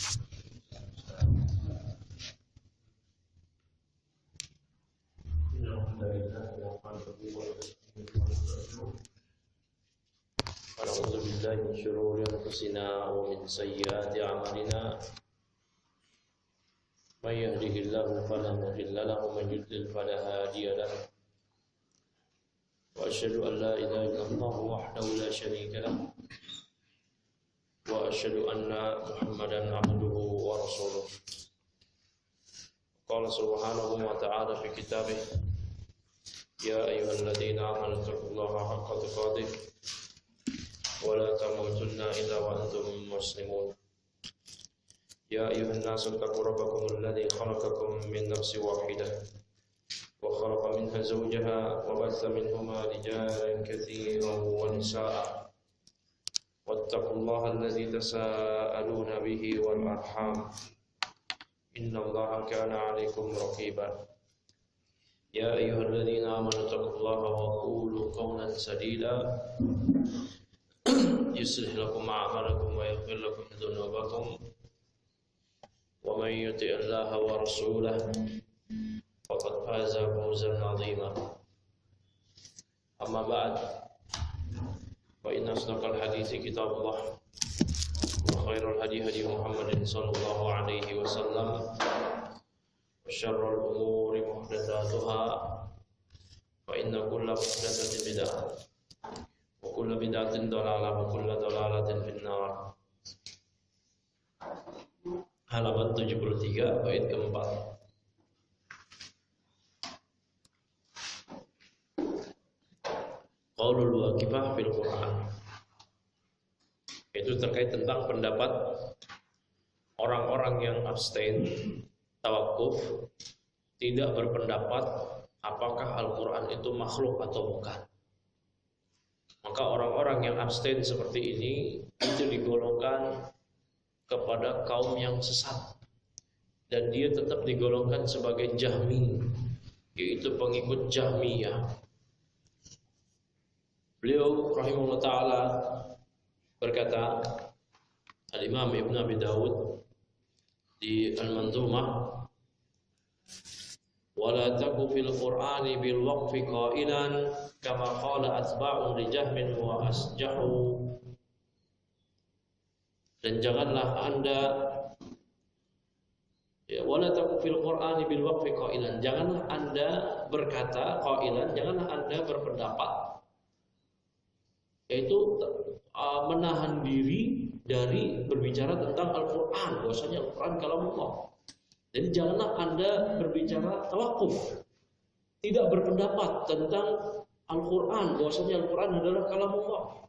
ونعوذ بالله من شرور أنفسنا ومن سيئات أعمالنا من يهده الله فلا مضل له ومن يضلل فلا هادي له وأشهد أن لا إله إلا الله وحده لا شريك له وأشهد أن محمدا عبده ورسوله. قال سبحانه وتعالى في كتابه: يا أيها الذين آمنوا اتقوا الله حق تقاته ولا تموتن إلا وأنتم مسلمون. يا أيها الناس اتقوا ربكم الذي خلقكم من نفس واحدة وخلق منها زوجها وبث منهما رجالا كثيرا ونساء واتقوا الله الذي تساءلون به والأرحام إن الله كان عليكم رقيبا. يا أيها الذين آمنوا اتقوا الله وقولوا قولا سديدا يصلح لكم أعمالكم ويغفر لكم ذنوبكم ومن يطع الله ورسوله فقد فاز فوزا عظيما. أما بعد فإن أصدق الحديث كتاب الله وخير الهدي هدي محمد صلى الله عليه وسلم وشر الأمور محدثاتها فإن كل محدثة بدعة وكل بدعة ضلالة وكل ضلالة في النار. Halaman 73 bait keempat. Qaulul waqifah fil Quran. Itu terkait tentang pendapat orang-orang yang abstain, tawakuf, tidak berpendapat apakah Al-Quran itu makhluk atau bukan. Maka orang-orang yang abstain seperti ini itu digolongkan kepada kaum yang sesat, dan dia tetap digolongkan sebagai Jahmi, yaitu pengikut Jahmiyah. Beliau rahimahullah ta'ala berkata, Al-Imam Ibn Abi Dawud di Al-Manzumah, wala taku fil Qur'ani bil waqfi qailan kama qala atba'un li Jahmin wa asjahu. Dan janganlah Anda wala taku fil Qur'ani bil waqfi qailan, janganlah Anda berkata qailan, janganlah Anda berpendapat, yaitu menahan diri dari berbicara tentang Al-Quran, bahwasanya Al-Quran kalamullah. Jadi janganlah Anda berbicara tawakuf, tidak berpendapat tentang Al-Quran, bahwasanya Al-Quran adalah kalamullah.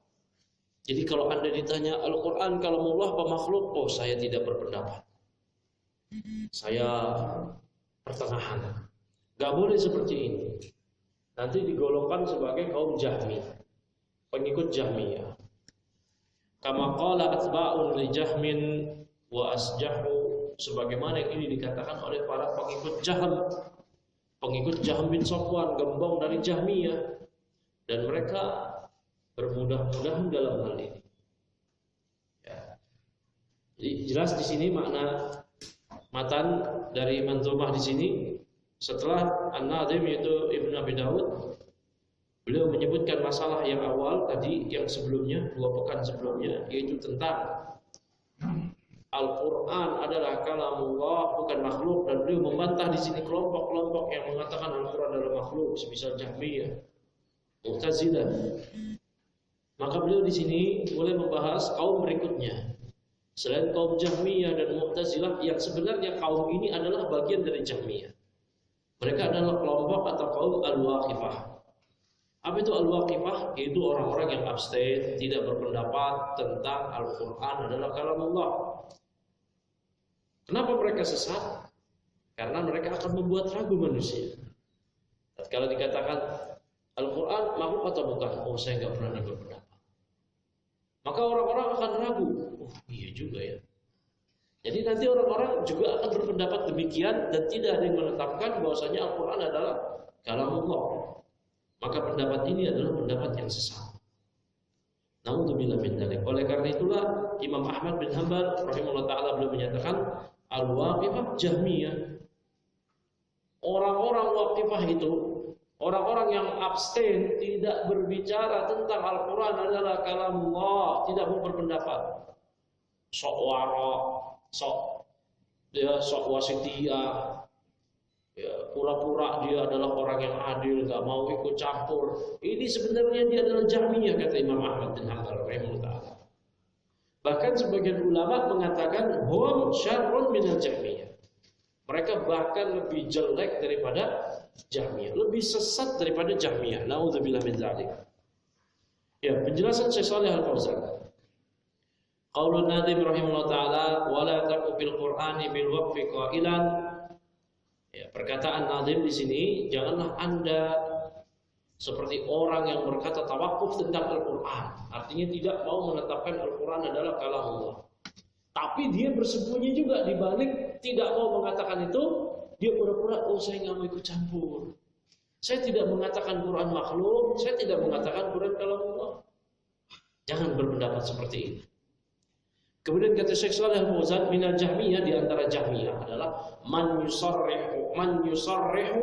Jadi kalau Anda ditanya Al-Quran kalamullah apa makhluk, oh saya tidak berpendapat, saya pertengahan. Gak boleh seperti ini. Nanti digolongkan sebagai kaum Jahmi, pengikut Jahmiyah. Kama qala atba'un li Jahmin wa asjahu, sebagaimana yang ini dikatakan oleh para pengikut Jahm bin Safwan, gembong dari Jahmiyah, dan mereka bermudah-mudahan dalam hal ini. Ya. Jadi jelas di sini makna matan dari manzumah di sini. Setelah An-Nadhim yaitu Ibn Abi Dawud, beliau menyebutkan masalah yang awal tadi, yang sebelumnya, 2 pekan sebelumnya, yaitu tentang Al-Quran adalah kalamullah, bukan makhluk, dan beliau membantah di sini kelompok-kelompok yang mengatakan Al-Quran adalah makhluk, semisal Jahmiyah, Mu'tazilah. Maka beliau di sini mulai membahas kaum berikutnya, selain kaum Jahmiyah dan Mu'tazilah, yang sebenarnya kaum ini adalah bagian dari Jahmiyah. Mereka adalah kelompok atau kaum Al-Waqifah. Apa itu Al-Waqifah? Itu orang-orang yang abstain, tidak berpendapat tentang Al-Quran adalah kalamullah. Kenapa mereka sesat? Karena mereka akan membuat ragu manusia. Kalau dikatakan Al-Quran makhluk atau bukan, oh saya nggak berani berpendapat, maka orang-orang akan ragu. Oh iya juga ya. Jadi nanti orang-orang juga akan berpendapat demikian, dan tidak ada yang menetapkan bahwasanya Al-Quran adalah kalamullah. Maka pendapat ini adalah pendapat yang sesat. Naudzubillah min dzalik. Oleh karena itulah Imam Ahmad bin Hanbal rahimahullah taala beliau menyatakan al-waqifah Jahmiyah. Orang-orang waqifah itu, orang-orang yang abstain tidak berbicara tentang Al-Qur'an adalah kalamullah, tidak mau berpendapat. Sok wara, sok wasitiyah. Ya, pura-pura dia adalah orang yang adil, gak mau ikut campur. Ini sebenarnya dia adalah Jahmiyah, kata Imam Ahmad bin Hanbal rahimahullah. Bahkan sebagian ulama mengatakan hum syarrun minal Jahmiyah. Mereka bahkan lebih jelek daripada Jahmiyah, lebih sesat daripada Jahmiyah. Nauzubillah min dzalik. Ya, penjelasan Syekh Shalih Al-Fauzan. Qaulun Nadim rahimahullah taala wala taqu bil Qur'ani bil waqfi qailan. Ya, perkataan Nadim di sini, janganlah Anda seperti orang yang berkata tawakuf tentang Al-Quran. Artinya tidak mau menetapkan Al-Quran adalah kalamullah. Tapi dia bersembunyi juga di balik tidak mau mengatakan itu. Dia pura-pura, oh saya nggak mau ikut campur. Saya tidak mengatakan Quran makhluk. Saya tidak mengatakan Quran kalamullah. Jangan berpendapat seperti ini. Kemudian kata Syekh Shalih Al-Fauzan, minal Jahmiyah, di antara Jahmiyah adalah man yusarrihu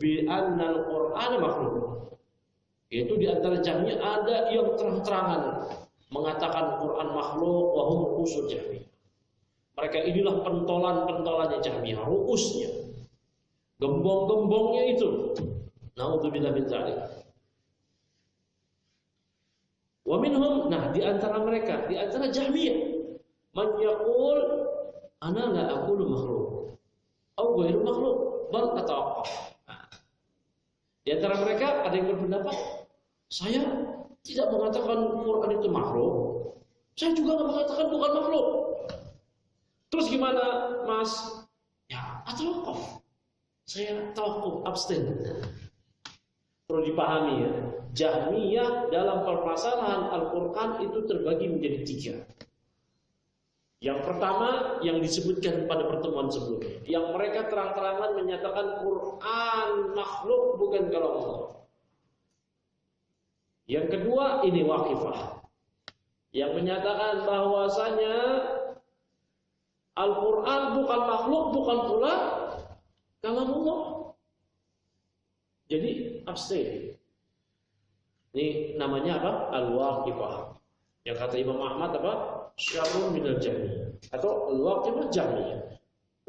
bi anna al-Qur'an makhluk. Yaitu di antara Jahmiyah ada yang terang-terangan mengatakan Quran makhluk, wa hum ru'usul Jahmiyah. Mereka inilah pentolan-pentolannya Jahmiyah, ru'usnya. Gembong-gembongnya itu. Naudzubillah min dzalik. Wa minhum, nah di antara mereka, di antara Jahmiyah, man yaqul ana la aqulu makhluk atau ghairu makhluk bal atawaqqaf. Di antara mereka ada yang berpendapat saya tidak mengatakan Quran itu makhluk, saya juga tidak mengatakan bukan makhluk. Terus gimana Mas? Ya atawaqqaf, saya tawakuf, abstain. Perlu dipahami ya, Jahmiyah dalam permasalahan Al-Quran itu terbagi menjadi 3. Yang pertama yang disebutkan pada pertemuan sebelumnya, yang mereka terang-terangan menyatakan Quran makhluk bukan kalamullah. Yang kedua ini Waqifah, yang menyatakan bahwasanya Al-Quran bukan makhluk, bukan pula kalamullah. Jadi abstain. Ini namanya apa? Al-Waqifah. Yang kata Imam Ahmad apa? Syarrun minal Jahmiyah atau Al-Waqifah Jahmiyah.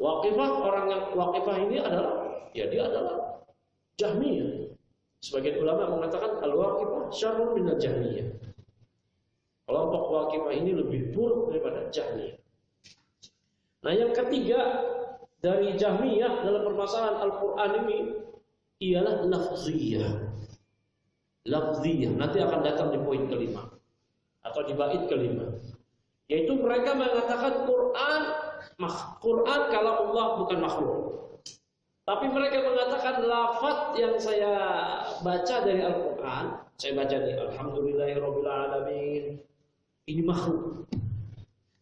Waqifah, orang yang Waqifah ini adalah, ya dia adalah Jahmiyah. Sebagian ulama mengatakan Al-Waqifah Syarrun minal Jahmiyah. Kelompok Waqifah ini lebih buruk daripada Jahmiyah. Nah yang ketiga dari Jahmiyah dalam permasalahan Al-Quran ini ialah lafziyah. Lafziyah nanti akan datang di poin kelima atau di bait kelima, yaitu mereka mengatakan Quran kalamullah bukan makhluk. Tapi mereka mengatakan lafaz yang saya baca dari Al-Quran, saya baca nih alhamdulillahirabbil alamin, ini makhluk.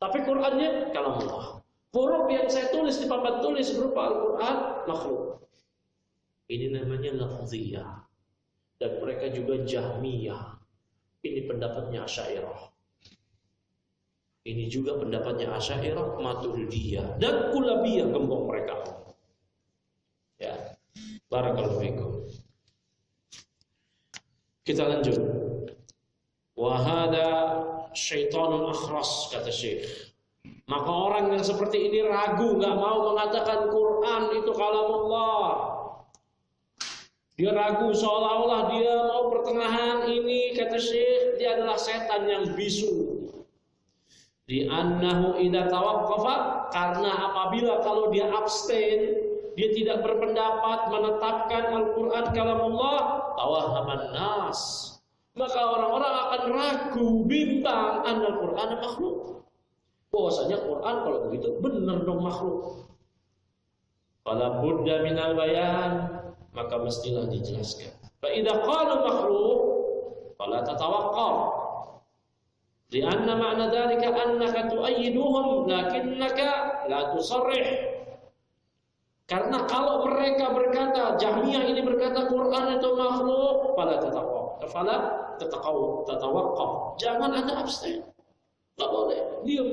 Tapi Qurannya kalamullah. Huruf yang saya tulis di papan tulis berupa Al-Quran makhluk. Ini namanya lafziyah. Dan mereka juga Jahmiyah. Ini pendapatnya Asy'ariyah. Ini juga pendapatnya Asy'ariyah, Maturidiyah dan Kullabiyah, gembong mereka. Ya. Barakallahu fikum. Kita lanjut. Wa hada syaitanun akhras, kata Syekh. Maka orang yang seperti ini ragu, gak mau mengatakan Quran itu kalamullah. Dia ragu seolah-olah dia mau pertengahan. Ini kata Syekh, dia adalah setan yang bisu. Di annahu idza tawaqqafa, karena apabila kalau dia abstain, dia tidak berpendapat menetapkan Al-Quran kalamullah, tawahhaman nas, maka orang-orang akan ragu, bimbang Al-Quran makhluk. Bahwasanya Quran kalau begitu benar dong makhluk. Fala budda minal bayan, maka mestilah dijelaskan. Fa idza qala makhluk fala tatawaqqaf. Lianna ma'na dzalika annaka tu'ayyiduhum lakinnaka la tusarrih. Karena kalau mereka berkata, Jahmiyah ini berkata Quran itu makhluk, tatawaqaf. Jangan Anda abstain. Enggak boleh. Diam.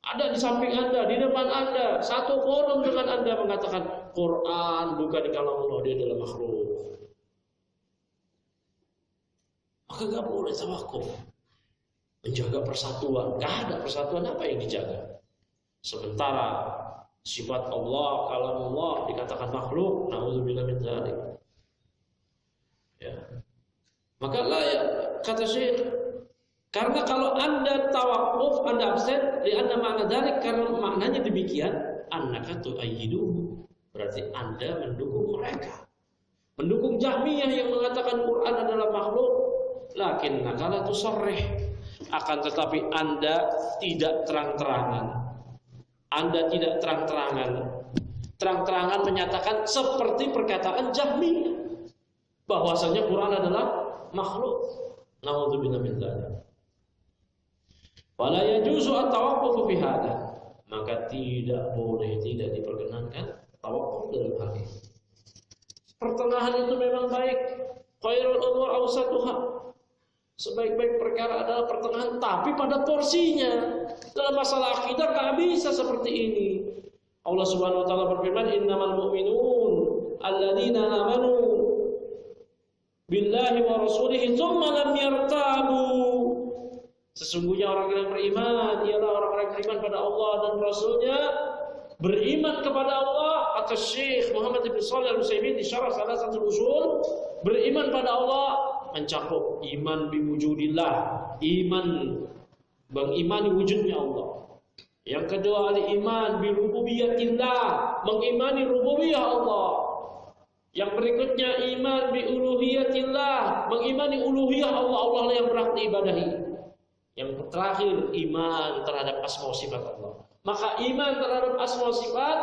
Ada di samping Anda, di depan Anda, satu forum dengan Anda mengatakan Quran bukan kalamullah, dia adalah makhluk. Maka enggak boleh tawakuf. Menjaga persatuan. Enggak ada persatuan apa yang dijaga. Sementara sifat Allah, kalamullah dikatakan makhluk, na'udzubillah min dzalik. Ya. Maka ya, kata Syekh, karena kalau Anda tawakuf, Anda absen, Anda makna dzalik, karena maknanya demikian, annaka tu'ayyiduhu, berarti Anda mendukung mereka. Mendukung Jahmiyah yang mengatakan Quran adalah makhluk, lakinnaka la tusarrih, akan tetapi Anda tidak terang-terangan. Anda tidak terang-terangan menyatakan seperti perkataan Jahmiyah bahwasanya Quran adalah makhluk. Na'udzubillah min dzalik. Wala yajuzu at-tawaqquf fi hadha. Maka tidak boleh, tidak diperkenankan tawakuf dalam hal ini. Pertengahan itu memang baik. Khairul umur awsatuha. Sebaik-baik perkara adalah pertengahan, tapi pada porsinya. Dalam masalah akidah gak bisa seperti ini. Allah Subhanahu wa taala berfirman, "Innamal mu'minun alladzina amanu billahi wa rasulihi tsumma lam yartabu." Sesungguhnya orang yang beriman ialah orang-orang yang beriman pada Allah dan Rasulnya, beriman kepada Allah. Kata Syekh Muhammad bin Shalih Al-Utsaimin di syarah Salasatul Usul, beriman pada Allah mencakup iman biwujudillah, iman mengimani wujudnya Allah. Yang kedua al-iman birububiyatillah, mengimani rububiyah Allah. Yang berikutnya iman biuluhiyatillah, mengimani uluhiyah Allah, Allah yang berhak diibadahi. Yang terakhir iman terhadap asma wa sifat Allah. Maka iman terhadap asma wa sifat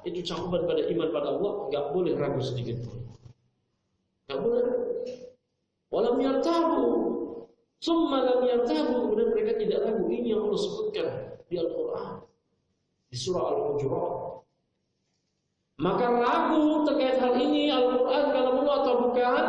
itu cakupan pada iman pada Allah, enggak boleh ragu sedikit pun. Enggak boleh. Walam yartabu, summa lam yartabu, kemudian mereka tidak ragu. Ini yang Allah sebutkan di Al-Quran, di surah Al-Hujurat. Maka ragu terkait hal ini, Al-Quran kalamullah atau bukan,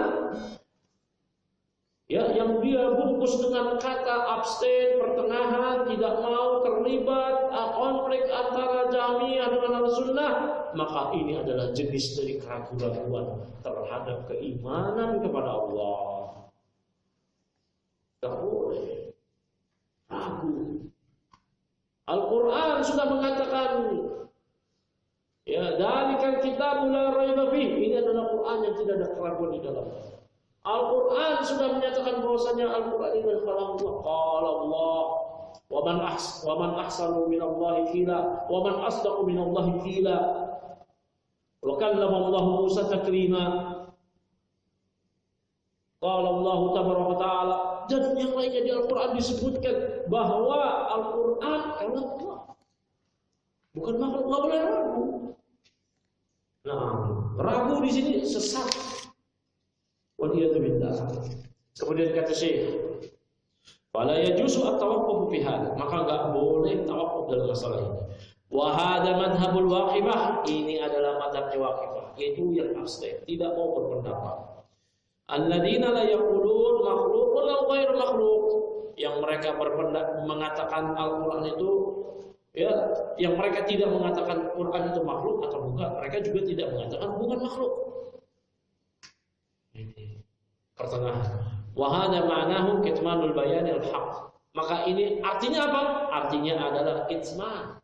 ya, yang dia bungkus dengan kata abstain, pertengahan, tidak mau terlibat konflik antara Jahmiyah dengan Al-Sunnah, maka ini adalah jenis dari keraguan-keraguan terhadap keimanan kepada Allah. Tak boleh ragu. Al-Quran sudah mengatakan, ya, dzalikal kitabu la raiba fihi, ini adalah Quran yang tidak ada keraguan di dalamnya. Al-Quran sudah menyatakan bahwasanya Al-Quran ini adalah kalamullah. Qala Allah, wa man ahsanu minallahi qila, wa man asdaqu minallahi qila. Wa kallama Allah Musa taklima. Qala Allah tabaraka taala, dan yang lainnya di Al-Quran disebutkan bahwa Al-Quran kalamullah. Bukan makhluk, enggak boleh ragu. Nah, ragu di sini sesat. Waliyadzubillah. Kemudian kata Syekh, "Fala yajuzu at-tawaqquf fi hadha." Maka enggak boleh tawakuf dalam masalah ini. Wa hadha madhhabul Waqifah. Ini adalah mazhabnya Waqifah, yaitu yang abstain, tidak mau berpendapat. Alladzina la yaqulun makhluqun aw ghairu makhluq. Yang mereka mengatakan Al-Qur'an itu, ya, yang mereka tidak mengatakan Quran itu makhluk atau bukan, mereka juga tidak mengatakan bukan makhluk. Pertengahan. Wa hadza ma'nahu kitmanul bayanil haqq. Maka ini artinya apa? Artinya adalah kitman,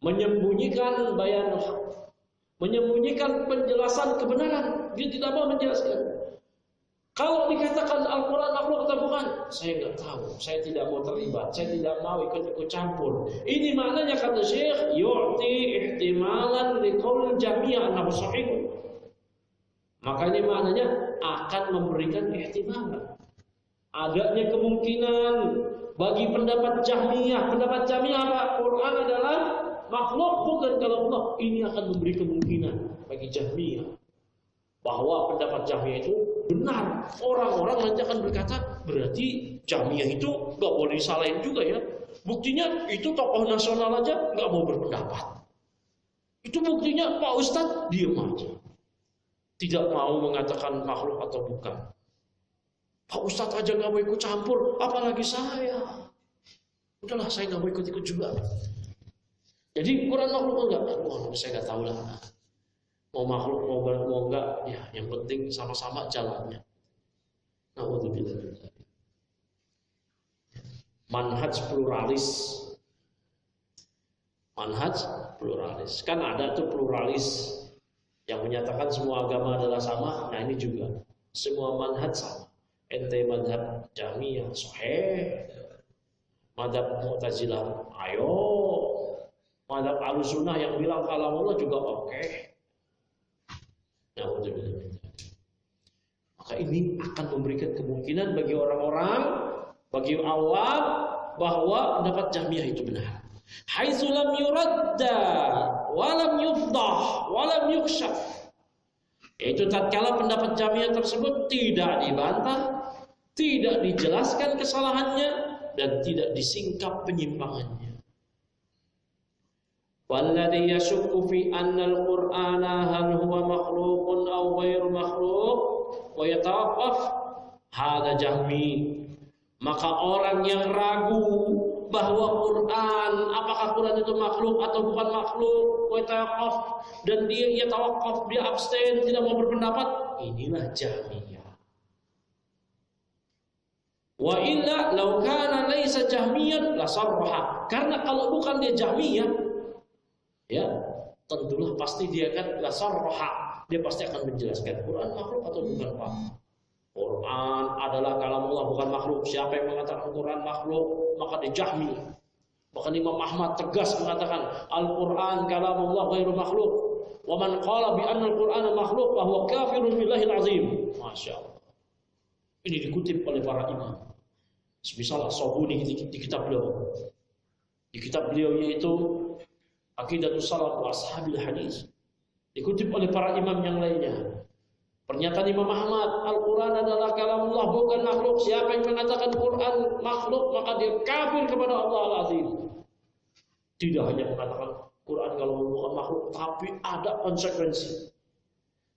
menyembunyikan bayanul haqq, menyembunyikan penjelasan kebenaran. Dia tidak mau menjelaskan. Kalau dikatakan Al-Quran makhluk atau bukan, saya nggak tahu, saya tidak mau terlibat, saya tidak mau ikut campur. Ini maknanya kata Syekh, yu'ti ihtimalan liqaul Jahmiyah annahu sahih. Maka ini maknanya akan memberikan ihtimalan, adanya kemungkinan bagi pendapat Jahmiyah. Pendapat Jahmiyah apa? Quran adalah makhluk bukan kalamullah. Ini akan memberi kemungkinan bagi Jahmiyah bahwa pendapat Jahmiyah itu benar. Orang-orang nanti akan berkata, berarti Jahmiyah itu nggak boleh disalahin juga ya. Buktinya itu tokoh nasional aja nggak mau berpendapat. Itu buktinya Pak Ustadz diam aja, tidak mau mengatakan makhluk atau bukan. Pak Ustadz aja nggak mau ikut campur, apalagi saya. Udahlah, saya nggak mau ikut-ikut juga. Jadi Quran makhluk enggak? Wah, saya nggak tahu lah. Mau makhluk mau enggak, ya yang penting sama-sama jalannya. Nauzubillah. Manhaj pluralis. Manhaj pluralis. Kan ada tuh pluralis yang menyatakan semua agama adalah sama. Nah ini juga semua manhaj sama. Ente madhab Jahmiyah sahih, madhab Mu'tazilah ayo, madhab Ahlussunnah yang bilang kalamullah juga oke. Nah, maka ini akan memberikan kemungkinan bagi orang-orang, bagi awam, bahwa pendapat Jahmiyah itu benar. Haitsu lam yuradda wa lam yufdah wa lam yukshaf. Yaitu tatkala pendapat Jahmiyah tersebut tidak dibantah, tidak dijelaskan kesalahannya, dan tidak disingkap penyimpangannya. Walladhi yashukku fi anna al-Qur'ana hal huwa makhluqun aw ghairu makhluq wa yatawaqqaf hadha Jahmi. Maka orang yang ragu bahwa Quran, apakah Quran itu makhluk atau bukan makhluk, wa yatawaqqaf, dan dia tawaqqaf, dia abstain, tidak mau berpendapat, inilah Jahmiyah. Wa illa law kana laysa Jahmiyan la sarraha. Karena kalau bukan dia Jahmiyah, ya tentulah pasti dia kan la sarraha, dia pasti akan menjelaskan Quran makhluk atau bukan makhluk. Quran adalah kalamullah, bukan makhluk. Siapa yang mengatakan Quran makhluk, maka dia Jahmi. Bahkan Imam Ahmad tegas mengatakan Al-Quran kalamullah ghairu makhluk. Wa man qala bi anna al-Qur'ana makhluk fa huwa kafirun billahil azim. Masyaallah. Ini dikutip oleh para imam. Semisal As-Sabuni di kitab beliau. Di kitab beliau yaitu Aqidatus Salaf wa Ashabil Hadis. Dikutip oleh para imam yang lainnya. Pernyataan Imam Ahmad, Al-Quran adalah kalamullah, bukan makhluk. Siapa yang mengatakan Quran makhluk, maka dia kafir kepada Allah Al-Azim. Tidak hanya mengatakan Quran kalau bukan makhluk, tapi ada konsekuensi.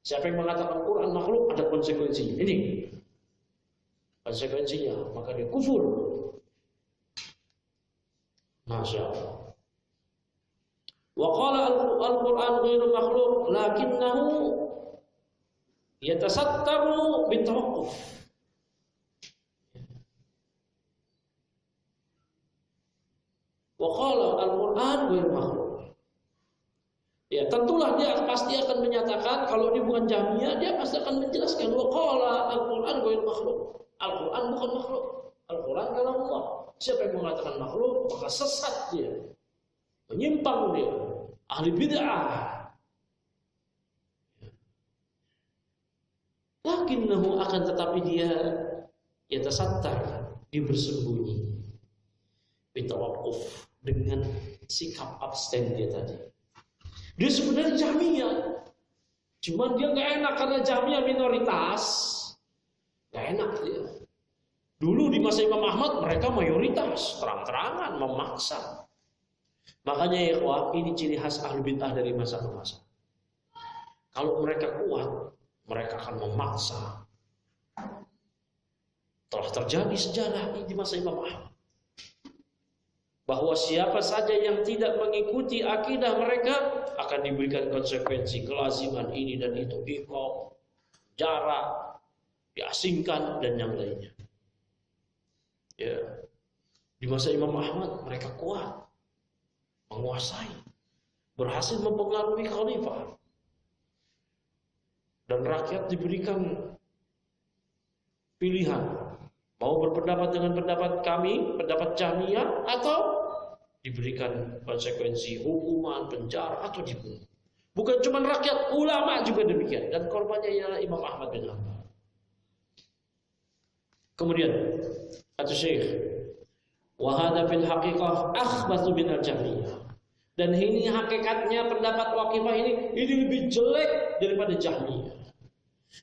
Siapa yang mengatakan Quran makhluk, ada konsekuensinya. Ini konsekuensinya, maka dia kufur. Masya Allah. Wa qala al-Quran ghairu makhluk, lakinnahu yatasattaru bitawaqquf. Wa qala al-Quran ghairu makhluk. Ya, tentulah dia pasti akan menyatakan, kalau dia bukan Jahmiyah, dia pasti akan menjelaskan wa qala al-Quran ghairu makhluk. Al-Quran bukan makhluk. Al-Quran kalamullah. Siapa yang mengatakan makhluk, maka sesat dia, menyimpang dia, ahli bid'ah. Lakinnahu, akan tetapi dia yatasattar, dia bersembunyi, bitawaqquf, dengan sikap abstain dia tadi. Dia sebenarnya Jahmiyah, cuman dia nggak enak karena Jahmiyah minoritas, nggak enak dia. Dulu di masa Imam Ahmad mereka mayoritas, terang-terangan memaksa. Makanya ya ini ciri khas ahli bid'ah dari masa ke masa. Kalau mereka kuat, mereka akan memaksa. Telah terjadi sejarah di masa Imam Ahmad, bahwa siapa saja yang tidak mengikuti akidah mereka akan diberikan konsekuensi, kelaziman ini dan itu, iqab, jarak, diasingkan, dan yang lainnya. Ya, di masa Imam Ahmad mereka kuat, menguasai, berhasil mempengaruhi khalifah. Dan rakyat diberikan pilihan, mau berpendapat dengan pendapat kami, pendapat Jahmiyah, atau diberikan konsekuensi hukuman, penjara, atau dibunuh. Bukan cuma rakyat, ulama juga demikian. Dan korbannya ialah Imam Ahmad bin Hanbal. Kemudian kata Syekh, wa hadza fil haqiqah akhbathu min al-Jahmiyah. Dan ini hakikatnya pendapat Waqifah ini lebih jelek daripada Jahmiyah.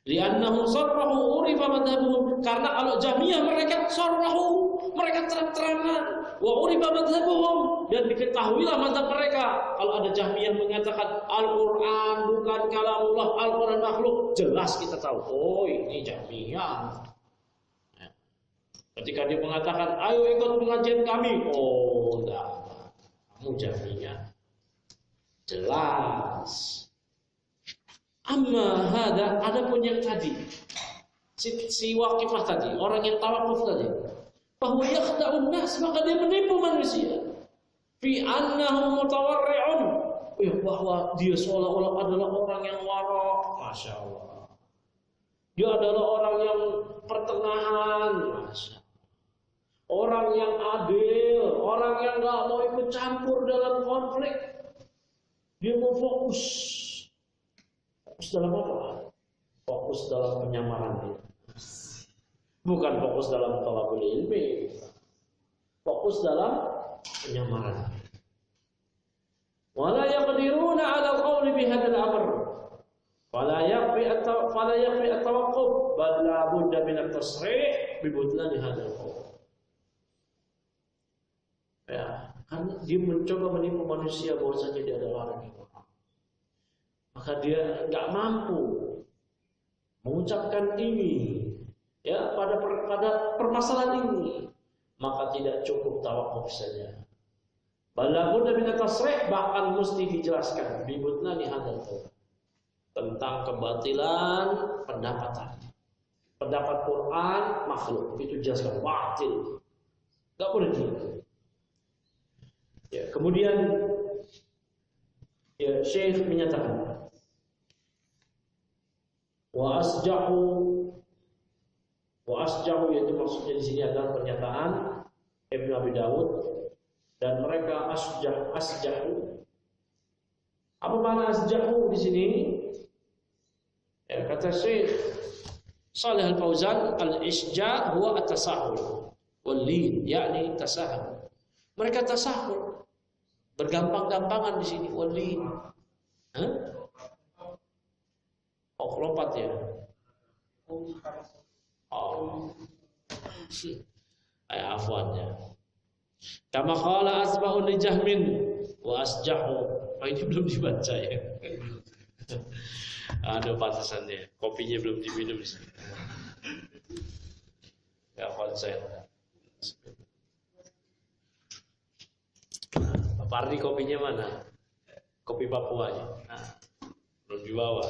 Li'annahum sarrahu urifa madhabuhum, karena kalau Jahmiyah mereka sarrahu, mereka terang-terangan. Wa uriba madhabuhum, dan diketahuilah mazhab mereka. Kalau ada Jahmiyah mengatakan Al-Quran bukan kalamullah, Al-Quran makhluk, jelas kita tahu, oh ini Jahmiyah. Ketika dia mengatakan ayo ikut pengajian kami, oh enggak, kamu Jahmiyah, jelas. Amma hada, adapun yang tadi si Waqifah tadi, orang yang tawakuf tadi, bahwa yakhda'un nas, maka dia menipu manusia. Fi annahu mutawarri'un, bahwa dia seolah-olah adalah orang yang wara', masya Allah. Dia adalah orang yang pertengahan, masya Allah. Orang yang adil, orang yang nggak mau ikut campur dalam konflik. Dia mau fokus. Fokus dalam apa? Fokus dalam penyamaran dia. Bukan fokus dalam talabul ilmi. Fokus dalam penyamaran. Wala yaqdiruna 'ala al-qawli bihadzal amr. Fala yakfi at-tawaqquf, bal la budda min at-tasrih bi butlan hadzal qawl. Ya, karena dia mencoba menipu manusia bahwasanya dia adalah orang yang bohong. Maka dia nggak mampu mengucapkan ini, ya, pada permasalahan ini, maka tidak cukup tawakuf saja. Balapun dan minta tasrih, bahkan mesti dijelaskan bibutna di hadal tentang kebatilan pendapat Quran makhluk, itu jelaskan batil, nggak boleh gitu. Ya, kemudian ya, Syekh menyatakan wa asjahu, yaitu maksudnya di sini adalah pernyataan Ibnu Abi Dawud, dan mereka asjahu. Apa makna asjahu di sini? Ya, kata Syekh Shalih Al-Fauzan, al-isja' huwa at-tasahul wal-lin, yakni tasahul. Mereka tasahul, bergampang-gampangan di sini, wali. Oh, lompat ya. Oh. Afwan ya. Kama qala asba'un li Jahmin wa asjahu. Oh, ini belum dibaca ya. Ada batasannya. Kopinya belum diminum di sini. Ya, konsen. Pak Ardi kopinya mana? Kopi Papua ya. Nah, belum dibawa.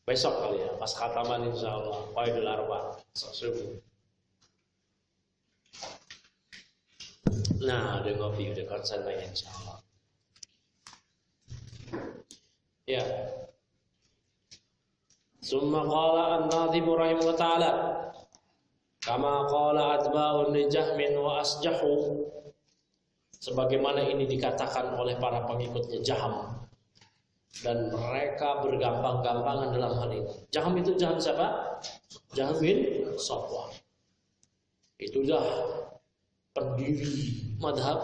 Besok kali ya, pas khataman insyaallah. Qaidul Arba, subuh. Nah, udah ngopi, udah konsen lagi insyaallah. Ya. Summa qala an-nadhim rahimahullah ta'ala, kama qala atba'un li Jahmin wa asjahu, sebagaimana ini dikatakan oleh para pengikutnya Jaham, dan mereka bergampang-gampangan dalam hal ini. Jaham itu Jaham siapa? Jaham bin Safwan. Itulah pendiri madhab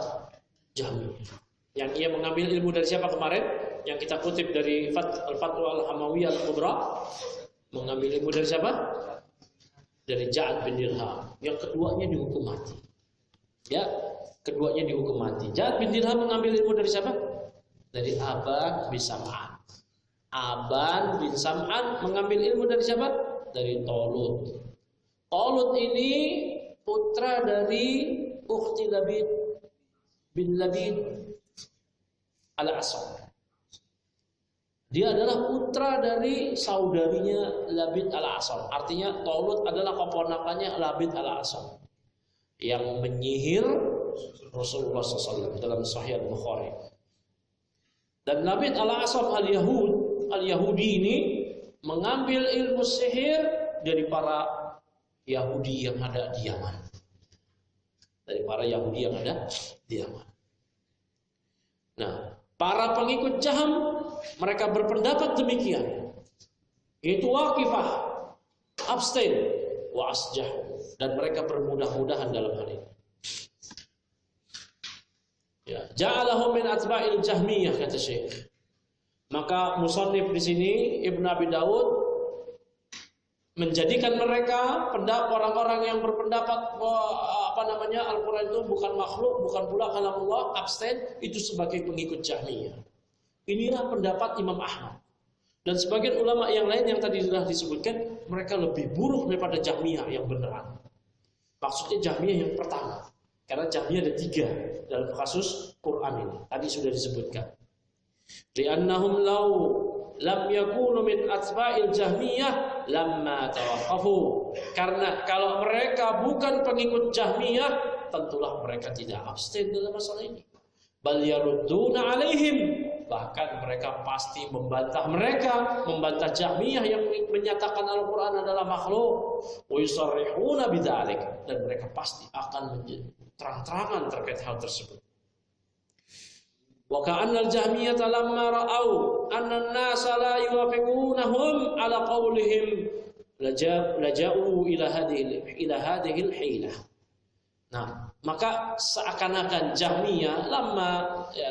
Jahmiyah. Yang ia mengambil ilmu dari siapa kemarin? Yang kita kutip dari Al-Fatwa Al-Hamawiyah Al-Kubra. Mengambil ilmu dari siapa? Dari Ja'ad bin Dirham. Yang keduanya dihukum mati. Ya, keduanya dihukum mati. Ja'ad bin Dirham mengambil ilmu dari siapa? Dari Aban bin Sam'an. Aban bin Sam'an mengambil ilmu dari siapa? Dari Talut. Talut ini putra dari Ukhti Labid bin Labid Al-Asam. Dia adalah putra dari saudarinya Labid Al-Asam. Artinya Talut adalah keponakannya Labid Al-Asam yang menyihir Rasulullah SAW dalam Sahih Al-Bukhari. Dan Labid Al-Asam Al-Yahudi ini mengambil ilmu sihir dari para Yahudi yang ada di Yaman. Dari para Yahudi yang ada di Yaman. Nah, para pengikut Jaham mereka berpendapat demikian. Yaitu Waqifah, abstain, wa asjahu, dan mereka bermudah-mudahan dalam hal ini. Ya, ja'alahum min atba'il Jahmiyah, kata Syekh. Maka musannif di sini Ibnu Abi Dawud menjadikan mereka orang-orang yang berpendapat Al-Quran itu bukan makhluk, bukan pula kalamullah, abstain, itu sebagai pengikut Jahmiyah. Inilah pendapat Imam Ahmad. Dan sebagian ulama yang lain yang tadi sudah disebutkan, mereka lebih buruk daripada Jahmiyah yang beneran. Maksudnya Jahmiyah yang pertama. Karena Jahmiyah ada 3 dalam kasus Quran ini. Tadi sudah disebutkan. Li'annahum law lam yakunu min atba'il Jahmiyah lamma tawaqqafu. Karena kalau mereka bukan pengikut Jahmiyah, tentulah mereka tidak abstain dalam masalah ini. Bal yarudduna alaihim. Bahkan mereka pasti membantah membantah Jahmiyah yang menyatakan Al-Quran adalah makhluk. Wa yusarrihuna bidzalik, dan mereka pasti akan terang-terangan terkait hal tersebut. Wa ka'anna al-Jahmiyah lamma ra'au anna an-nasa la yuwafiqunahum ala qawlihim laja'u ila hadhihi al-hilah. Nah, maka seakan-akan Jahmiyah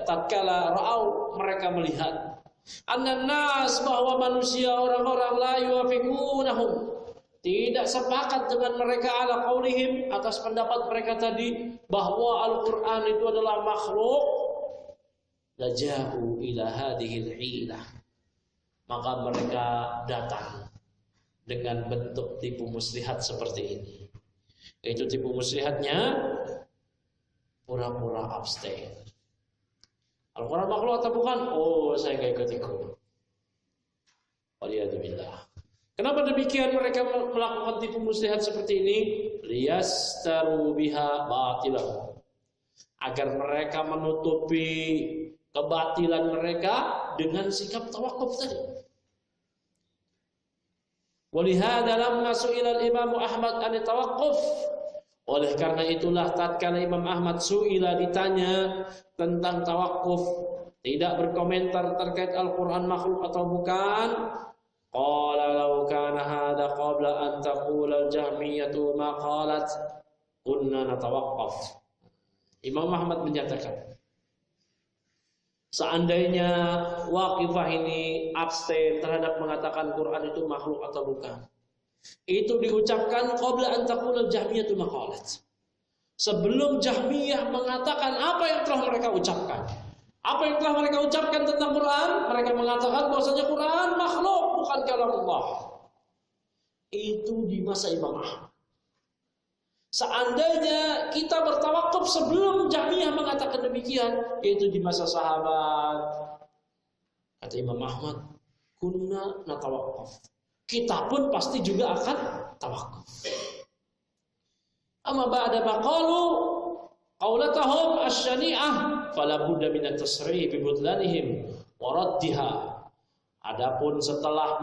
tatkala ra'au, mereka melihat annan nas, bahwa manusia orang-orang la yuwafiqunahum, tidak sepakat dengan mereka ala qaulihim, atas pendapat mereka tadi bahwa Al-Qur'an itu adalah makhluk, laja'u ila hadhil hilah, maka mereka datang dengan bentuk tipu muslihat seperti ini. Yaitu tipu muslihatnya pura-pura abstain. Al-Quran makhluk atau bukan? Oh, saya gak ikut-ikut. Waliyadzubillah. Kenapa demikian mereka melakukan tipu muslihat seperti ini? Liyastaru biha batilah. Agar mereka menutupi kebatilan mereka dengan sikap tawakuf tadi. Walihada lamma su'ila al-Imam Ahmad an tawaqquf. Oleh karena itulah tatkala Imam Ahmad su'ila, ditanya tentang tawakuf, tidak berkomentar terkait Al-Qur'an makhluk atau bukan, qala law kana hadha qabla an taqula al-Jahmiyatu ma qalat kunna natawaqqaf. Imam Ahmad menyatakan, seandainya Waqifah ini abstain terhadap mengatakan Quran itu makhluk atau bukan, itu diucapkan qabla an taqula al-Jahmiyah maqalat. Sebelum Jahmiyah mengatakan apa yang telah mereka ucapkan. Apa yang telah mereka ucapkan tentang Quran? Mereka mengatakan bahwasanya Quran makhluk, bukan kalamullah. Itu di masa Imam Ahmad. Seandainya kita bertawakuf sebelum Jahmiyah mengatakan demikian, yaitu di masa sahabat, kata Imam Ahmad, kunna natawakuf, kita pun pasti juga akan tawakuf. Amma ba'da maqalu qaulatahum asy-syani'ah fala budda min at-tasrih bi budlanihim wa raddiha. Adapun setelah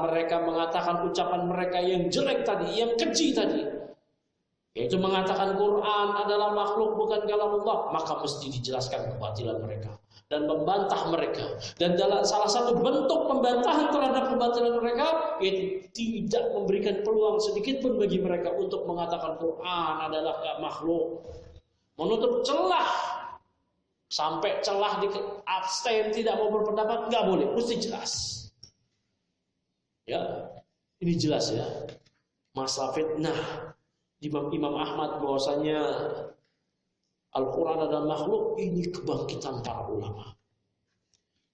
mereka mengatakan ucapan mereka yang jelek tadi, yang keji tadi, yaitu mengatakan Quran adalah makhluk bukan kalamullah, maka mesti dijelaskan kebatilan mereka dan membantah mereka. Dan dalam salah satu bentuk pembantahan terhadap kebatilan mereka, yaitu tidak memberikan peluang sedikit pun bagi mereka untuk mengatakan Quran adalah makhluk, menutup celah, sampai celah di abstain, tidak mau berpendapat, nggak boleh, mesti jelas. Ya, ini jelas ya, masalah fitnah Imam Ahmad bahwasanya Al-Quran adalah makhluk, ini kebangkitan para ulama.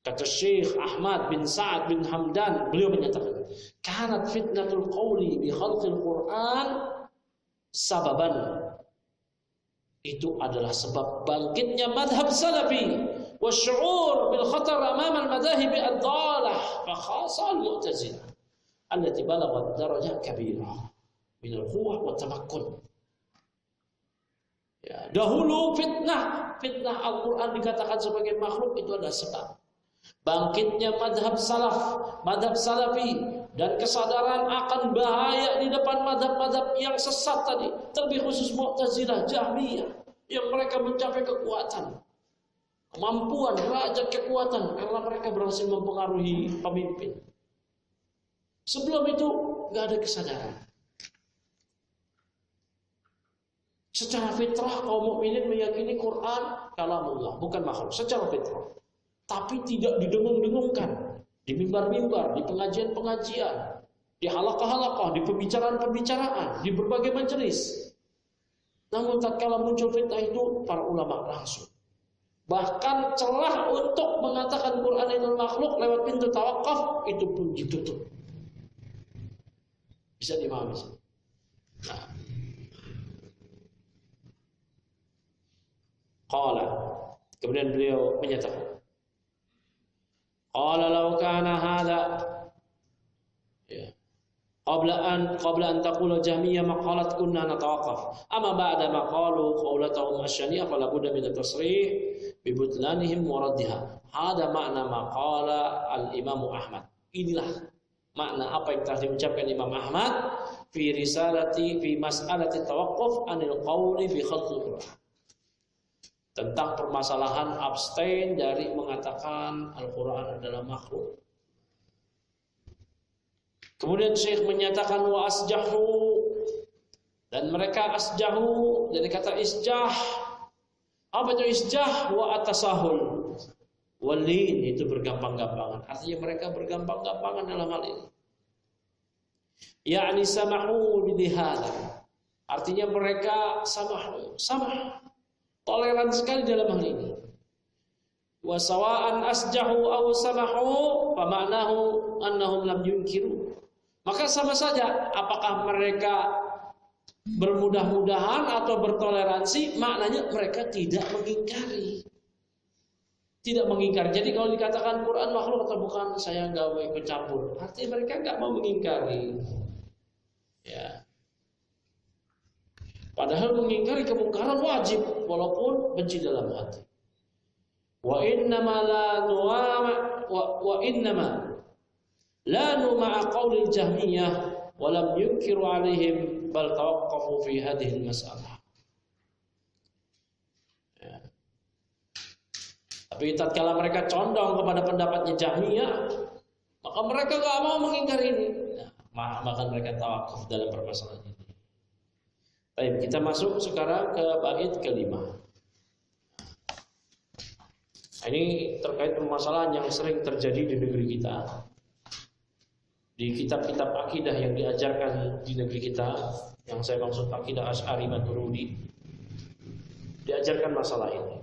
Kata Syekh Ahmad bin Sa'ad bin Hamdan, beliau menyatakan, kanat fitnatul qawli bi khalqil Quran sababan. Itu adalah sebab bangkitnya madhab salafi wa syu'ur bil khatar amama al-madahib ad-dalah fa khasa al-mu'tazilah allati balaghat darajat kabirah min al-quwwah wa tamakkun. Ya, dahulu fitnah Al-Quran dikatakan sebagai makhluk, itu adalah sebab bangkitnya madhab salaf, madhab salafi, dan kesadaran akan bahaya di depan madhab-madhab yang sesat tadi, terlebih khusus Mu'tazilah, Jahmiyah, yang mereka mencapai kekuatan, kemampuan, derajat kekuatan karena mereka berhasil mempengaruhi pemimpin. Sebelum itu nggak ada kesadaran. Secara fitrah kaum mukminin meyakini Quran kalamullah, bukan makhluk secara fitrah. Tapi tidak didengung-dengungkan di mimbar-mimbar, di pengajian-pengajian. di halaqah-halaqah, di pembicaraan-pembicaraan, di berbagai majelis. Namun tatkala muncul fitnah itu, para ulama langsung. Bahkan celah untuk mengatakan Quran itu makhluk lewat pintu tawakuf itu pun ditutup. Bisa dimahami. Nah. Qala, kemudian beliau menyatakan, qala law kana hadha, ya, qabla an taqula jahmiyah maqalat kunna natawaqaf amma ba'da ma qalu qawlatahum asy-syani'ah fala budda min at-tasrih bi butlanihim wa raddiha. Hada makna maqala al-Imam Ahmad. Inilah makna apa yang telah diucapkan Imam Ahmad fi risalati fi mas'alati tawaqquf anil qawli fi khalqil Qur'an, tentang permasalahan abstain dari mengatakan Al-Quran adalah makhluk. Kemudian Syekh menyatakan wa asjahu, dan mereka asjahu dari kata isjah. Apa itu isjah? Wa atasahul walin, itu bergampang-gampangan. Artinya mereka bergampang-gampangan dalam hal ini. Ya'ni samahu bidihada, artinya mereka samah toleran sekali dalam hal ini. Wa sawa'an asjahu aw samahu fa ma'nahu annahum lam yunkiru. Maka sama saja apakah mereka bermudah-mudahan atau bertoleransi, maknanya mereka tidak mengingkari. Tidak mengingkari. Jadi kalau dikatakan Quran makhluk atau bukan, saya enggak mau ikut campur. Artinya mereka enggak mau mengingkari. Ya. Padahal mengingkari kemungkaran wajib walaupun benci dalam hati. Wa innama la nu'ama wa innama la nu'ma qaulil jahmiyah wa lam yunkiru alaihim bal tawaqqafu fi hadhihi al-mas'alah. Ya. Tapi tatkala mereka condong kepada pendapatnya Jahmiyah, maka mereka enggak mau mengingkari ini. Nah, maka mereka tawakuf dalam permasalahan ini. Baik, kita masuk sekarang ke bait kelima. Ini terkait permasalahan yang sering terjadi di negeri kita. Di kitab-kitab akidah yang diajarkan di negeri kita, yang saya maksud akidah Asy'ari Maturidi, diajarkan masalah ini.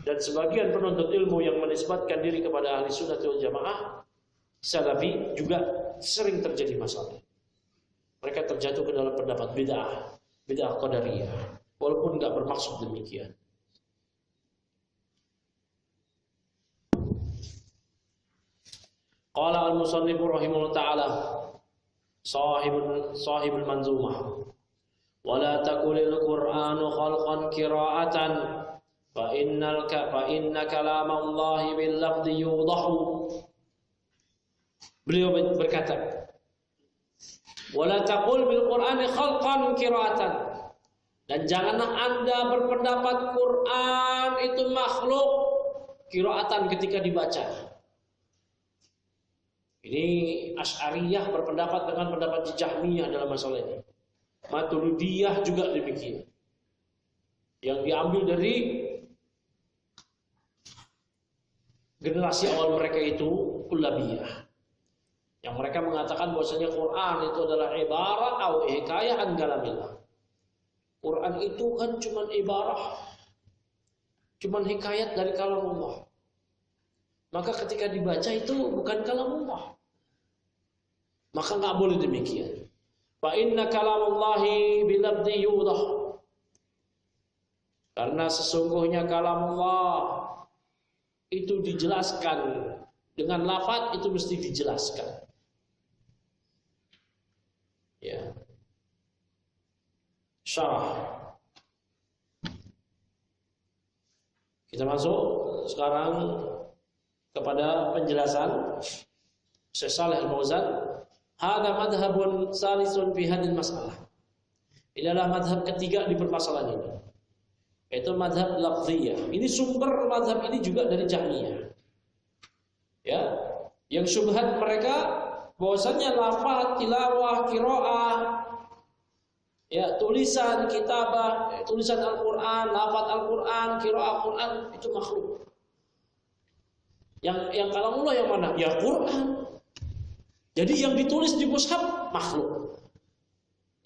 Dan sebagian penuntut ilmu yang menisbatkan diri kepada ahli sunnah wal jamaah salafi juga sering terjadi masalah. Mereka terjatuh ke dalam pendapat bid'ah qadariyah, walaupun enggak bermaksud demikian. Qala al-musannif rahimahullah ta'ala sahibul manzumah wa la taqulil qur'anu khalqan qira'atan fa inna kalamallahi bil lafzi yudahu. Beliau berkata, wa la taqul bil qur'ani khalqan qira'atan, dan janganlah Anda berpendapat Quran itu makhluk qira'atan ketika dibaca. Ini Asy'ariyah berpendapat dengan pendapat Jahmiyah dalam masalah ini. Maturidiyah juga demikian. Yang diambil dari generasi awal mereka itu Kullabiyah. Yang mereka mengatakan bahwasanya Quran itu adalah ibarat atau hikayah an kalamillah. Quran itu kan cuma ibarah, cuma hikayat dari kalamullah. Maka ketika dibaca itu bukan kalamullah. Maka enggak boleh demikian. Fa inna kalamullahi bilabdi yudah. Karena sesungguhnya kalamullah itu dijelaskan dengan lafaz, itu mesti dijelaskan. Ya. Syarah. Kita masuk sekarang kepada penjelasan Syekh Shalih Al-Fauzan. Hada madhabun salisun fi hadhihi masalah. Ini adalah madhab ketiga di permasalahan ini, yaitu madhab lafziyah. Ini sumber madhab ini juga dari Jahmiyah. Ya, yang syubhat mereka bahwasannya lafaz, tilawah, qiraah, ya, tulisan kitabah, tulisan Al-Qur'an, lafaz Al-Qur'an, qiraah Al-Qur'an itu makhluk. Yang kalamullah yang mana? Ya Quran. Jadi yang ditulis di mushaf makhluk.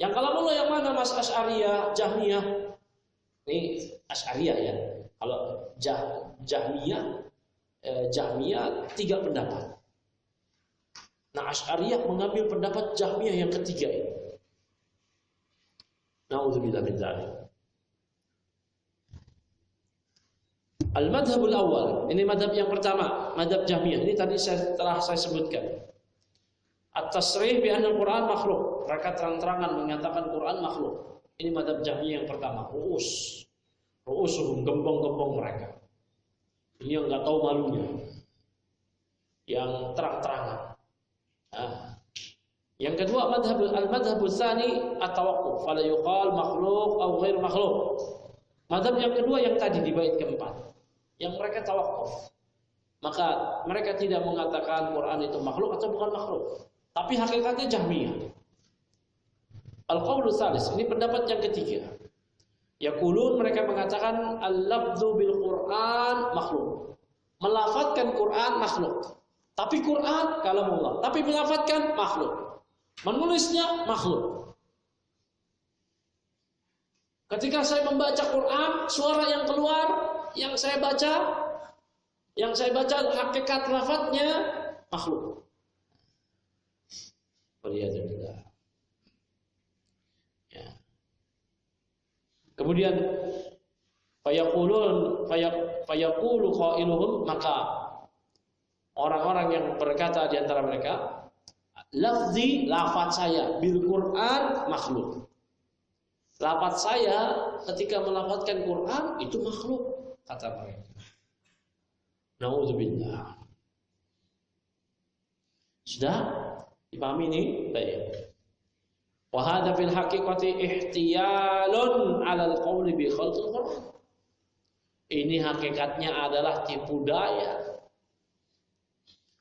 Yang kalamullah yang mana Mas? Asy'ariyah, Jahmiyah. Ini Asy'ariyah ya. Kalau Jahmiyah 3 pendapat. Nah, Asy'ariyah mengambil pendapat Jahmiyah yang ketiga ini. Nauzubillah min dzalik. Al-madhhabul awal, ini madhab yang pertama, madhab Jahmiyah. Ini tadi telah saya sebutkan. At-tasrih bi anna al-Qur'an makhluk. Mereka terang-terangan menyatakan Quran makhluk. Ini madhab Jahmiyah yang pertama. Ru'usuhum, gembong-gembong mereka. Ini yang enggak tahu malunya. Yang terang-terangan. Yang kedua al-madhhabul tsani at-tawaqquf, fala yuqal makhluk atau ghair makhluk. Madhab yang kedua yang tadi di bait keempat, yang mereka tawakuf. Maka mereka tidak mengatakan Quran itu makhluk atau bukan makhluk, tapi hakikatnya Jahmiyah. Al-qaulu tsalis, ini pendapat yang ketiga. Yaqulun, mereka mengatakan al-lafdzu bil Quran makhluk. Melafadzkan Quran makhluk. Tapi Quran kalamullah, tapi melafadzkan makhluk. Menulisnya makhluk. Ketika saya membaca Quran, suara yang keluar, yang saya baca hakikat lafadznya makhluk. Waliyadzubillah. Ya. Kemudian fayaqulu qailuhum, maka orang-orang yang berkata di antara mereka, lafzi, lafaz saya bil Quran makhluk. Lafaz saya ketika melafazkan Quran itu makhluk, kata mereka. Nauzubillah. Sudah dipahami ini? Baik. Wa hadza fil haqiqati ihtiyalun 'ala al-qawli bi khalqil Quran. Ini hakikatnya adalah tipu daya.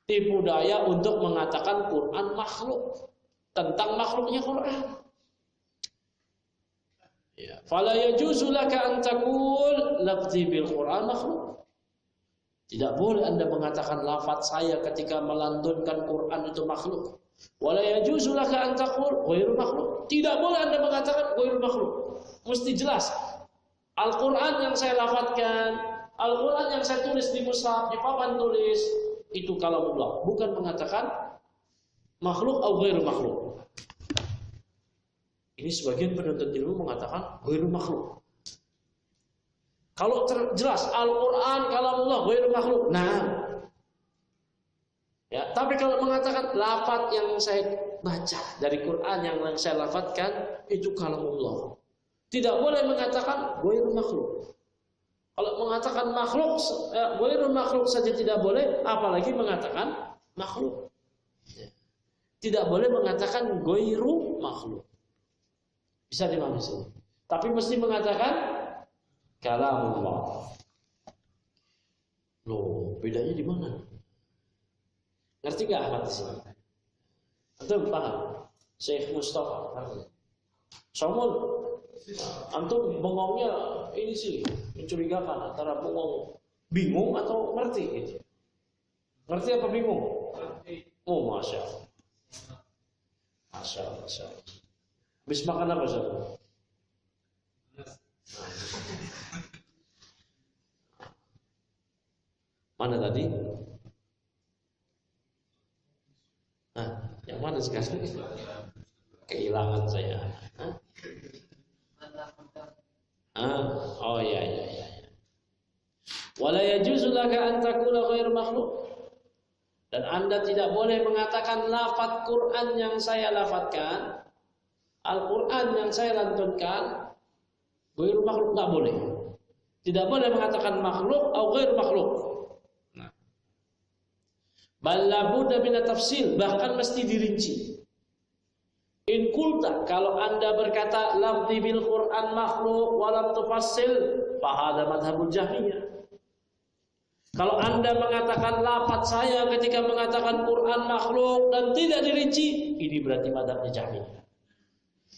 Tipu daya untuk mengatakan Quran makhluk, tentang makhluknya Quran. Ya, fala yajuzu laka an taqul lafzi bil Quran makhluk. Tidak boleh Anda mengatakan lafaz saya ketika melantunkan Quran itu makhluk. Wala yajuzu laka an taqul ghairu makhluk. Tidak boleh Anda mengatakan ghairu makhluk. Mesti jelas. Al-Quran yang saya lafadzkan, Al-Quran yang saya tulis di mushaf, di papan tulis, itu kalamullah, bukan mengatakan makhluk atau ghairu makhluk. Ini sebagian penuntut ilmu mengatakan ghairu makhluk. Kalau jelas Al-Quran kalamullah ghairu makhluk, nah. Ya, tapi kalau mengatakan lafaz yang saya baca dari Quran yang saya lafadzkan itu kalamullah, tidak boleh mengatakan ghairu makhluk. Kalau mengatakan makhluk, ghairu makhluk saja tidak boleh, apalagi mengatakan makhluk. Tidak boleh mengatakan ghairu makhluk. Bisa dimana sini? Tapi mesti mengatakan kalamullah. Loh, bedanya di mana? Ngerti nggak Ahmad di sini? Antum paham? Syekh Mustafa. Somon, antum bengongnya ini sih mencurigakan antara bengong bingung atau ngerti gitu. Ngerti apa bingung? Oh, masya Allah. Masya Allah. Habis makan apa saudara? Mana tadi? Yang mana sekarang? Kehilangan saya. Oh ya. Wala yajuzu laka an taqula ghairu makhluk. Dan Anda tidak boleh mengatakan lafaz Quran yang saya lafadzkan, Al-Quran yang saya lantunkan, ghairu makhluk, tidak boleh. Tidak boleh mengatakan makhluk atau ghairu makhluk. Bal labudda min tafsil, bahkan mesti dirinci. In qulta, kalau Anda berkata lafzi bil Quran makhluk wa lam tufassil, fa hadza madhhabul Jahmiyah. Kalau Anda mengatakan lafaz saya ketika mengatakan Quran makhluk dan tidak dirinci, ini berarti madhabnya Jahmiyah.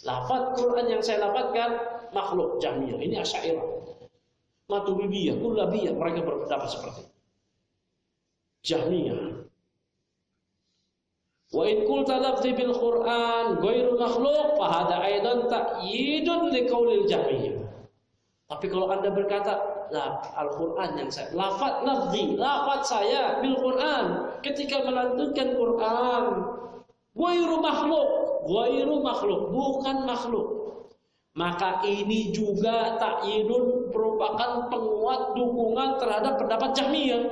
Lafaz Quran yang saya lafadzkan makhluk, Jahmiyah. Ini Asy'ariyah. Maturidiyah, Kullabiyah, mereka berpendapat seperti itu. Jahmiyah. Wa in qulta lafzi bil Qur'an ghairu makhluq fa hada aidan ta'yidun li qaulil Jahmiyah. Tapi kalau Anda berkata Al-Qur'an yang saya lafaz saya bil Qur'an ketika melantunkan Qur'an ghairu makhluk bukan makhluk, maka ini juga ta'yidun merupakan penguat dukungan terhadap pendapat Jahmiyah.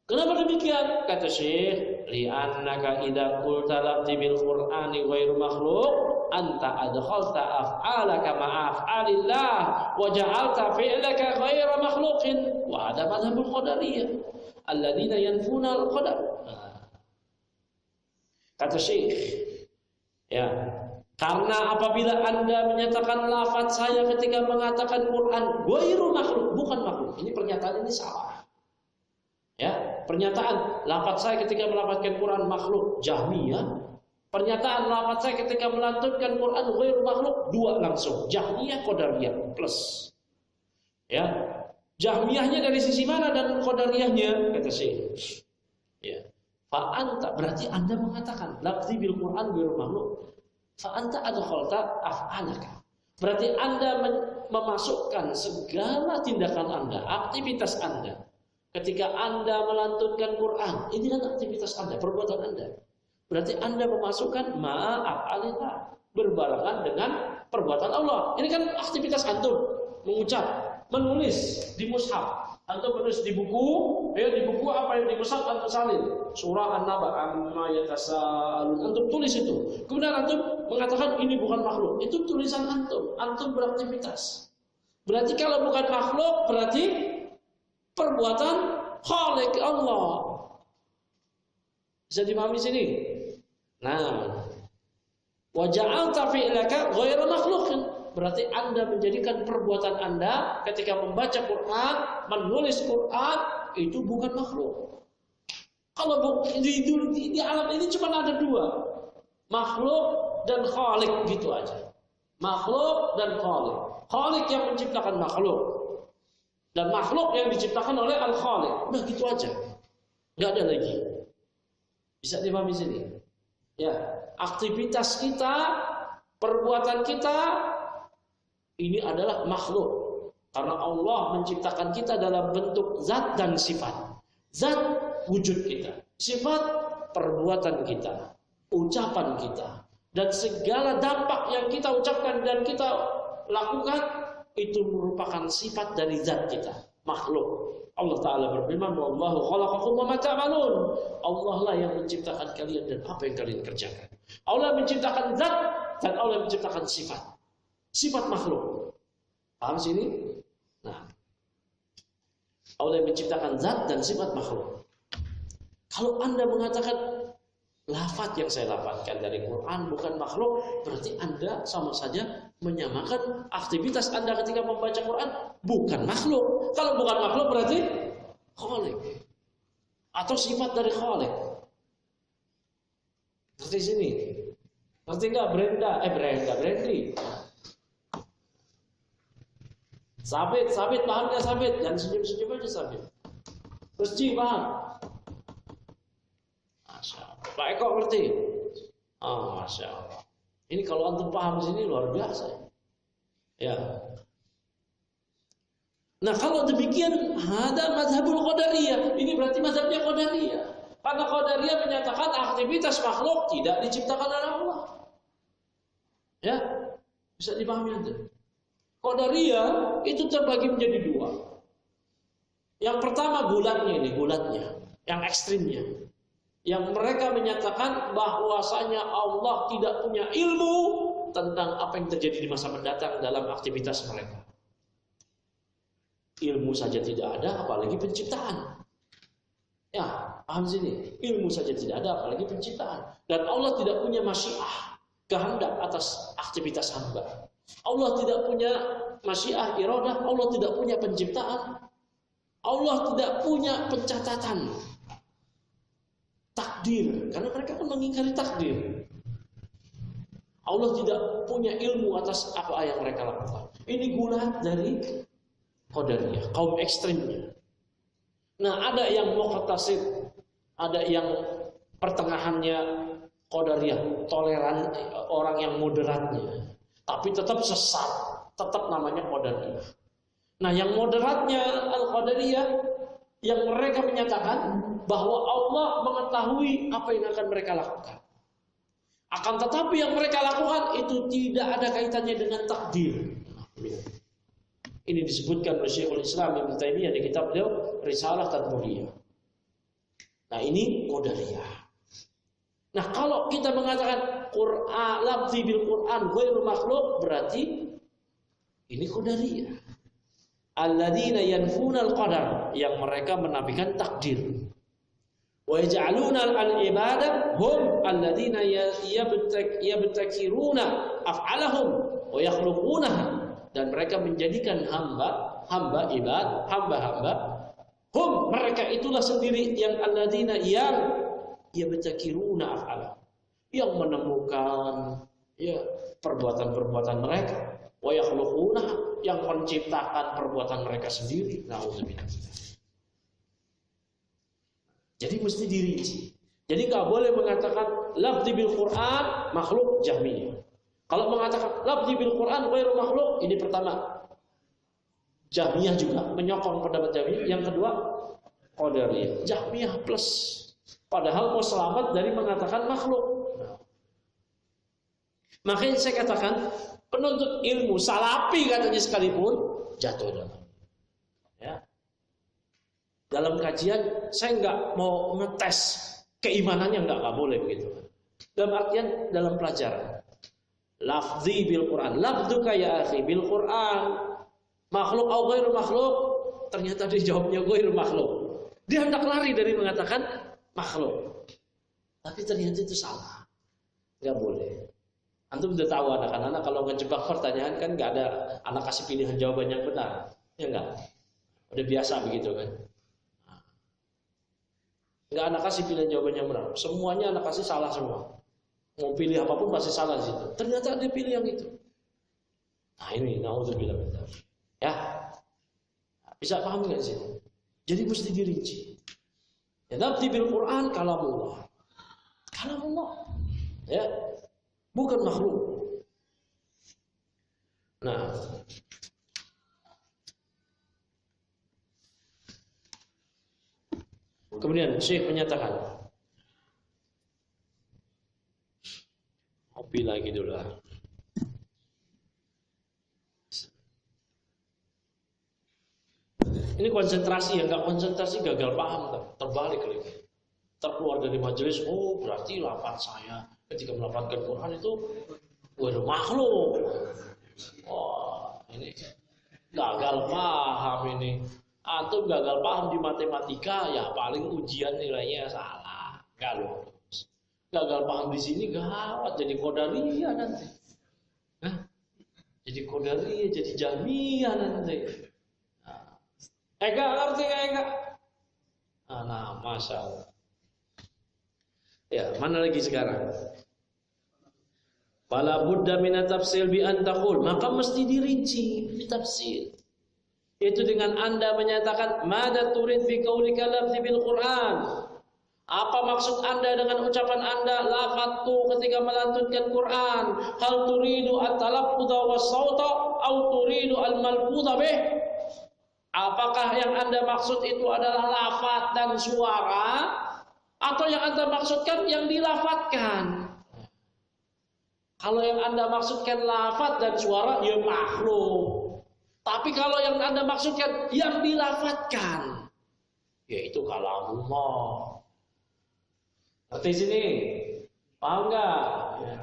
Kenapa demikian? Kata Syekh, li'annaka idza qulta lafzi bil Qur'ani ghairu makhluq anta adkhalta af'alaka ma'a af'alillah wa ja'alta fi'laka ghairu makhluqin wa hada madhhabul qadariyah alladziina yanfuna al-qadar. Kata Syekh, ya, karena apabila Anda menyatakan lafaz saya ketika mengatakan Quran ghairu makhluk, bukan makhluk, ini pernyataan ini salah. Ya, pernyataan lafaz saya ketika melafazkan Quran makhluk Jahmiyah, pernyataan lafaz saya ketika melantunkan Quran ghairu makhluk, dua langsung, Jahmiyah Qadariyah plus. Ya. Jahmiyahnya dari sisi mana dan Qadariyahnya? Kata Syekh. Ya. Fa anta berarti Anda mengatakan lafzi bil Quran ghairu makhluk. Fa anta adkhalta af'alaka. Berarti Anda memasukkan segala tindakan Anda, aktivitas Anda. Ketika Anda melantunkan Quran, ini kan aktivitas Anda, perbuatan Anda. Berarti Anda memasukkan ma'af'alillah, berbarengan dengan perbuatan Allah. Ini kan aktivitas antum, mengucap, menulis di mushaf, antum menulis di buku, di buku apa yang di mushaf antum salin, surah An-Naba, amma yatasaalun, antum tulis itu. Kemudian antum mengatakan ini bukan makhluk, itu tulisan antum beraktivitas. Berarti kalau bukan makhluk, berarti perbuatan Khalik Allah. Bisa dipahami sini? Nah, wa ja'alta fi'laka ghairu makhluqin. Berarti Anda menjadikan perbuatan Anda ketika membaca Quran, menulis Quran itu bukan makhluk. Kalau di alam ini cuma ada dua, makhluk dan Khalik, gitu aja. Makhluk dan Khalik. Khalik yang menciptakan makhluk. Dan makhluk yang diciptakan oleh Al-Khaliq. Udah gitu aja. Nggak ada lagi. Bisa dipahami sini? Ya, aktivitas kita, perbuatan kita ini adalah makhluk. Karena Allah menciptakan kita dalam bentuk zat dan sifat. Zat wujud kita, sifat perbuatan kita, ucapan kita, dan segala dampak yang kita ucapkan dan kita lakukan itu merupakan sifat dari zat kita, makhluk. Allah Ta'ala berfirman, Wallahu khalaqakum wa ma ta'malun. Allah lah yang menciptakan kalian dan apa yang kalian kerjakan. Allah menciptakan zat dan Allah menciptakan sifat. Sifat makhluk. Paham sini? Nah, Allah yang menciptakan zat dan sifat makhluk. Kalau Anda mengatakan lafaz yang saya lafazkan dari Quran bukan makhluk, berarti Anda sama saja menyamakan aktivitas Anda ketika membaca Quran bukan makhluk. Kalau bukan makhluk berarti Khalik atau sifat dari Khalik. Seperti sini. Ngerti nggak Brandy? Sabit, paham nggak Sabit? Jangan senyum-senyum aja Sabit. Terus Ji, paham? Masya Allah. Pak Eko ngerti? Oh, Masya Allah. Ini kalau antum paham sini luar biasa. Ya. Nah, kalau demikian ada mazhabul qadariyah. Ini berarti mazhabnya qadariyah. Karena qadariyah menyatakan aktivitas makhluk tidak diciptakan oleh Allah. Ya. Bisa dipahami Anda. Qadariyah itu terbagi menjadi dua. Yang pertama gulatnya, yang ekstrimnya. Yang mereka menyatakan bahwasanya Allah tidak punya ilmu tentang apa yang terjadi di masa mendatang dalam aktivitas mereka. Ilmu saja tidak ada, apalagi penciptaan. Ya, paham sini? Ilmu saja tidak ada, apalagi penciptaan. Dan Allah tidak punya masyiah, kehendak atas aktivitas hamba. Allah tidak punya masyiah, iradah. Allah tidak punya penciptaan. Allah tidak punya pencatatan. Takdir, karena mereka pun mengingkari takdir. Allah tidak punya ilmu atas apa yang mereka lakukan. Ini gulat dari Qadariyah, kaum ekstrimnya. Nah, ada yang muqtasid, ada yang pertengahannya Qadariyah, toleran, orang yang moderatnya, tapi tetap sesat, tetap namanya Qadariyah. Nah, yang moderatnya Al-Qadariyah, yang mereka menyatakan bahwa Allah mengetahui apa yang akan mereka lakukan. Akan tetapi yang mereka lakukan itu tidak ada kaitannya dengan takdir. Ini disebutkan oleh Syekhul Islam Ibnu Taimiyah di kitab beliau Risalah Tadmuriyah. Nah, ini Qadariyah. Nah, kalau kita mengatakan Quran, lafzi bil Quran ghairu makhluk, berarti ini Qadariyah. Alladzina yanfuna al-qadar, yang mereka menafikan takdir. Wa yaj'aluna al-ibadah hum alladzina yabtakiruna af'alahum wa yakhluqunaha, dan mereka menjadikan hamba hum, mereka itulah sendiri yang alladzina yang yabtakiruna af'alahum, yang menemukan perbuatan-perbuatan mereka, wa yakhluqunaha, yang menciptakan perbuatan mereka sendiri. Nauzubillah. Jadi mesti dirinci. Jadi nggak boleh mengatakan lafzi bil Quran makhluk, Jahmiyah. Kalau mengatakan lafzi bil Quran ghairu makhluk, ini pertama Jahmiyah juga menyokong pendapat Jahmiyah. Yang kedua Qadariyah. Jahmiyah plus. Padahal mau selamat dari mengatakan makhluk. Makanya saya katakan penuntut ilmu salafi katanya sekalipun jatuh dalam. Ya. Dalam kajian saya nggak mau ngetes keimanannya, nggak boleh begitu. Dalam artian dalam pelajaran. Lafzi bil Quran, lafzuka ya akhi bil Quran makhluk atau ghairu makhluk, ternyata dia jawabnya ghairu makhluk. Dia hendak lari dari mengatakan makhluk, tapi ternyata itu salah, nggak boleh. Antum udah tahu anak-anak kalau ngejebak pertanyaan kan nggak ada anak kasih pilihan jawaban yang benar, ya nggak? Udah biasa begitu kan? Nggak anak kasih pilihan jawaban yang benar, semuanya anak kasih salah semua. Mau pilih apapun pasti salah di situ. Ternyata dia pilih yang itu. Nah ini, nauzubillah min dzalik. Ya, bisa paham nggak sih? Jadi mesti dirinci. Ya, lafzi bil Quran kalamullah, ya, bukan makhluk. Nah, kemudian Syekh menyatakan, kopi lagi dulu lah. Ini konsentrasi, yang nggak konsentrasi gagal paham, terbalik lagi. Terkeluar dari majelis, oh berarti lafaz saya ketika melafazkan Quran itu udah makhluk. Wah, ini gagal paham ini. Antum gagal paham di matematika, ya paling ujian nilainya salah, nggak lulus. Gagal paham di sini gawat, jadi Qadariyah nanti. Jadi Qadariyah, jadi Jahmiyah nanti. Ega ngerti Ega? Nah, masya Allah. Ya, mana lagi sekarang? Fala budda min tafsil bi an taqul, maka mesti dirinci, ditafsir. Itu dengan Anda menyatakan madza turid bi qaulika lafzi bil Quran. Apa maksud Anda dengan ucapan Anda lafadtu ketika melantunkan Quran? Hal turidu at-talaffudha was-sauta aw turidu al-malfudha bih? Apakah yang Anda maksud itu adalah lafaz dan suara, atau yang Anda maksudkan yang dilafadzkan? Kalau yang Anda maksudkan lafaz dan suara, ya makhluk. Tapi kalau yang Anda maksudkan yang dilafadzkan, yaitu kalamullah. Ngerti sini? Paham nggak? Ya.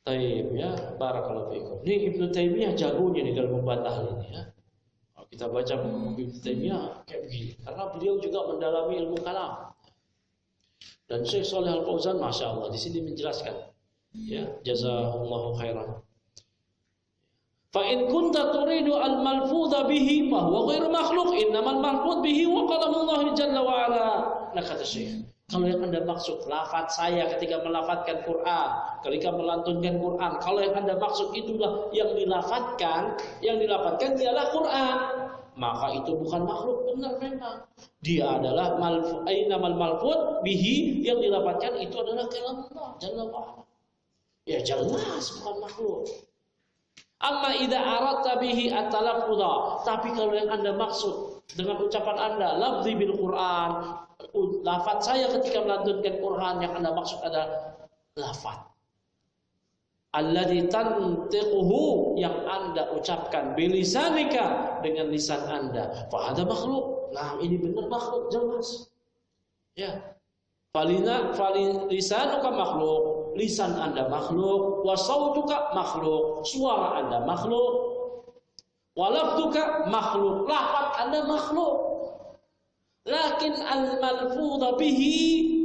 Taib ya, barakallahu fiikum. Ini Ibnu Taimiyah jagonya nih dalam membantah ini ya. Kalau kita baca buku Ibnu Taimiyah kayak begini, karena beliau juga mendalami ilmu kalam. Dan Syekh Shalih Al Fauzan, masya Allah, di sini menjelaskan, ya, jazakumullahu khairan. Fa in kunta turidu al malfudha bihi fa huwa ghairu makhluq, innamal malfudh bihi wa qalamullah jalla wa ala. Nah kata Syekh, kalau yang Anda maksud lafaz saya ketika melafadzkan Quran, ketika melantunkan Quran, kalau yang Anda maksud itulah yang dilafadzkan ialah Quran. maka itu bukan makhluk. Benar memang. Dia adalah ainamal malfuz bihi, yang dilafadzkan itu adalah kalam Allah Jalla wa'ala. Ya jelas bukan makhluk. Amma idza aradta bihi at-talaffudha, tapi kalau yang Anda maksud dengan ucapan Anda lafzi bil Quran, lafaz saya ketika melantunkan Quran, yang Anda maksud adalah lafaz alladzi tantiquhu, yang Anda ucapkan bilisanika, dengan lisan Anda, fa hada makhluk. Nah, ini benar makhluk jelas. Ya. Lisanuka makhluk, lisan Anda makhluk, wa sautuka makhluk, suara Anda makhluk, wa lafduka makhluk, lafaz Anda makhluk. Lakin al-malfudha bihi,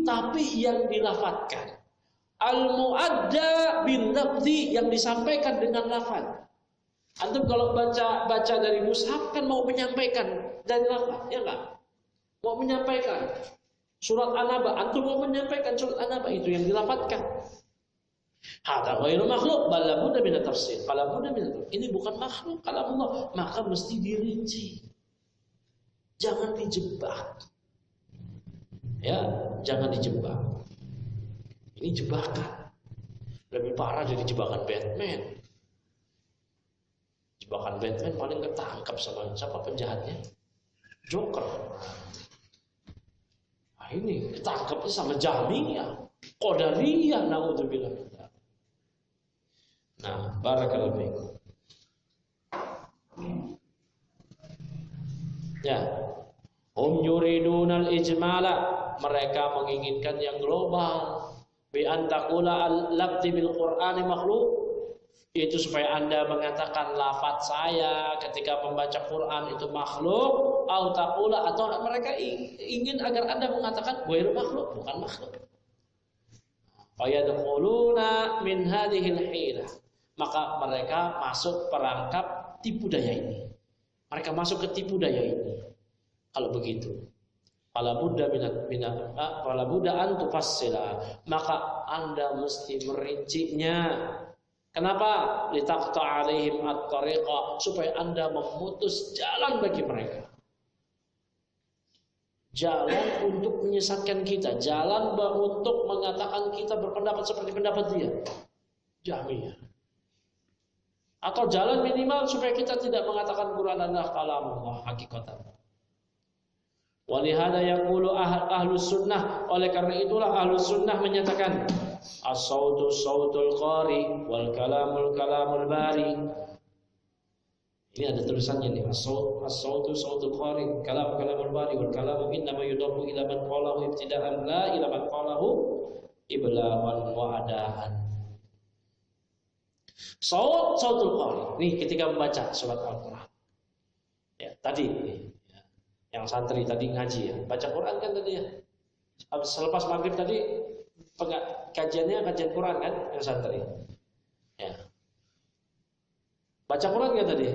tapi yang dilafadzkan, al-muadda bil lafzi, yang disampaikan dengan lafaz. Antum kalau baca dari mushaf kan mau menyampaikan dari lafaz, ya enggak? Mau menyampaikan surat An-Naba, antum mau menyampaikan surat An-Naba, itu yang dilafadzkan. Hada ghairu makhluk, bal la budda min tafsir. Ini bukan makhluk kalam Allah, maka mesti dirinci. Jangan dijebak. Ya, jangan dijebak. Ini jebakan. Lebih parah dari jebakan Batman. Jebakan Batman paling ketangkap sama siapa penjahatnya? Joker. Nah, ini ketangkapnya sama Jahmiyah, Qadariyah, naudzubillah. Nah, barakallahu fiikum. Ya. Hum yuridunal ijmala, mereka menginginkan yang global. Bi antaqula al-lafzi bil Qur'ani makhluk, yaitu supaya Anda mengatakan lafaz saya ketika membaca Quran itu makhluk, atau mereka ingin agar Anda mengatakan ghairu makhluk, bukan makhluk. Fayadkhuluna min hadhil hilah, maka mereka masuk perangkap tipu daya ini. Mereka masuk ke tipu daya ini. Kalau begitu, fala budda an tufassila, maka Anda mesti merincinya. Kenapa? Litaqta alaihim at-tariqa, supaya Anda memutus jalan bagi mereka. Jalan untuk menyesatkan kita, jalan untuk mengatakan kita berpendapat seperti pendapat dia, Jahmiyah. Atau jalan minimal supaya kita tidak mengatakan Quran adalah kalamullah hakikatan. Walihada yaqulu ahlus sunnah, oleh karena itulah ahlus sunnah menyatakan as-sautu sautul qari wal kalamul kalamul bari. Ini ada tulisannya nih, as-sautu sautul qari, kalam kalamul bari, wal kalamu innama yudafu ila man qalahu ibtida'an la ila man qalahu iblaghan wa adaan. Sautul qari. Nih ketika membaca surat Al-Qur'an. Ya, tadi yang santri tadi ngaji ya, baca Quran kan tadi ya. Selepas maghrib tadi kajian Quran kan yang santri. Ya. Baca Quran kan tadi?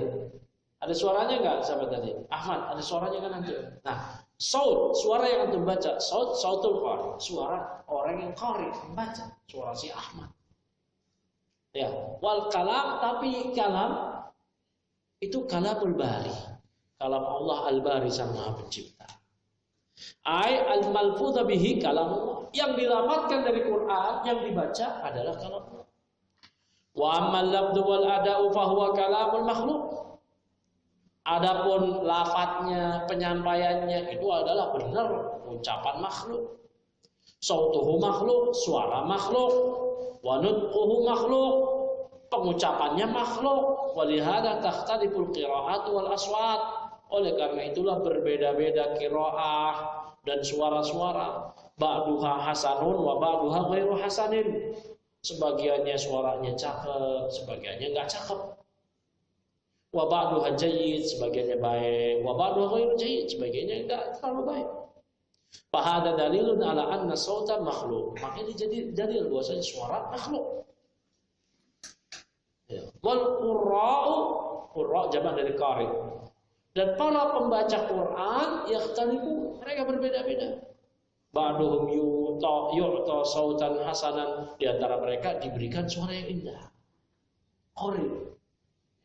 Ada suaranya enggak sahabat tadi? Ahmad, ada suaranya kan nanti. Nah, suara yang antum baca, sautul qari, suara orang yang qari membaca, suara si Ahmad. Ya, wal kalam, tapi kalam itu kalamul bari. Kalam Allah al-Bari, sang Maha Pencipta. Ai al-malfudha bihi kalam Allah, yang dilafadzkan dari Quran, yang dibaca adalah kalam Allah. Wa ammal lafdhu wal ada'u fa huwa kalamul makhluk. Adapun lafadznya, penyampaiannya itu adalah benar ucapan makhluk. Sautuhu makhluk, suara makhluk, wa nutquhu makhluk, pengucapannya makhluk. Walihada takhtaliful qira'at wal aswat. Oleh karena itulah berbeda-beda qiraah dan suara-suara. Ba'duha hasanun wa ba'duha ghairu hasanin. Sebagiannya suaranya cakep, sebagiannya enggak cakep. Wa ba'duha jayyid, sebagiannya baik. Wa ba'duha ghairu jayyid, sebagiannya enggak terlalu baik. Fahada dalilun ala anna sauta makhluk. Maka ini jadi dalil bahwasanya suara makhluk. Ya. Wal qurra jamak dari qari. Dan para pembaca Quran yakhtalifu, mereka berbeda-beda. Ba'duhum yu'ta sautan hasanan, di antara mereka diberikan suara yang indah. Qari.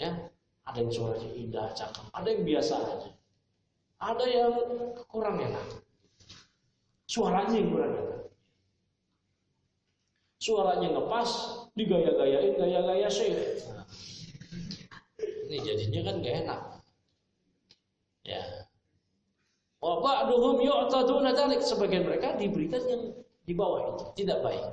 Ya, ada yang suaranya indah, cakep, ada yang biasa aja. Ada yang kurang enak. Suaranya yang kurang enak. Suaranya ngepas, digaya-gayain gaya-gaya syekh. Nah, ini jadinya kan gak enak. Ya. Wa ba'duhum yu'taduna dzalik, sebagian mereka diberikan yang di bawah itu, tidak baik.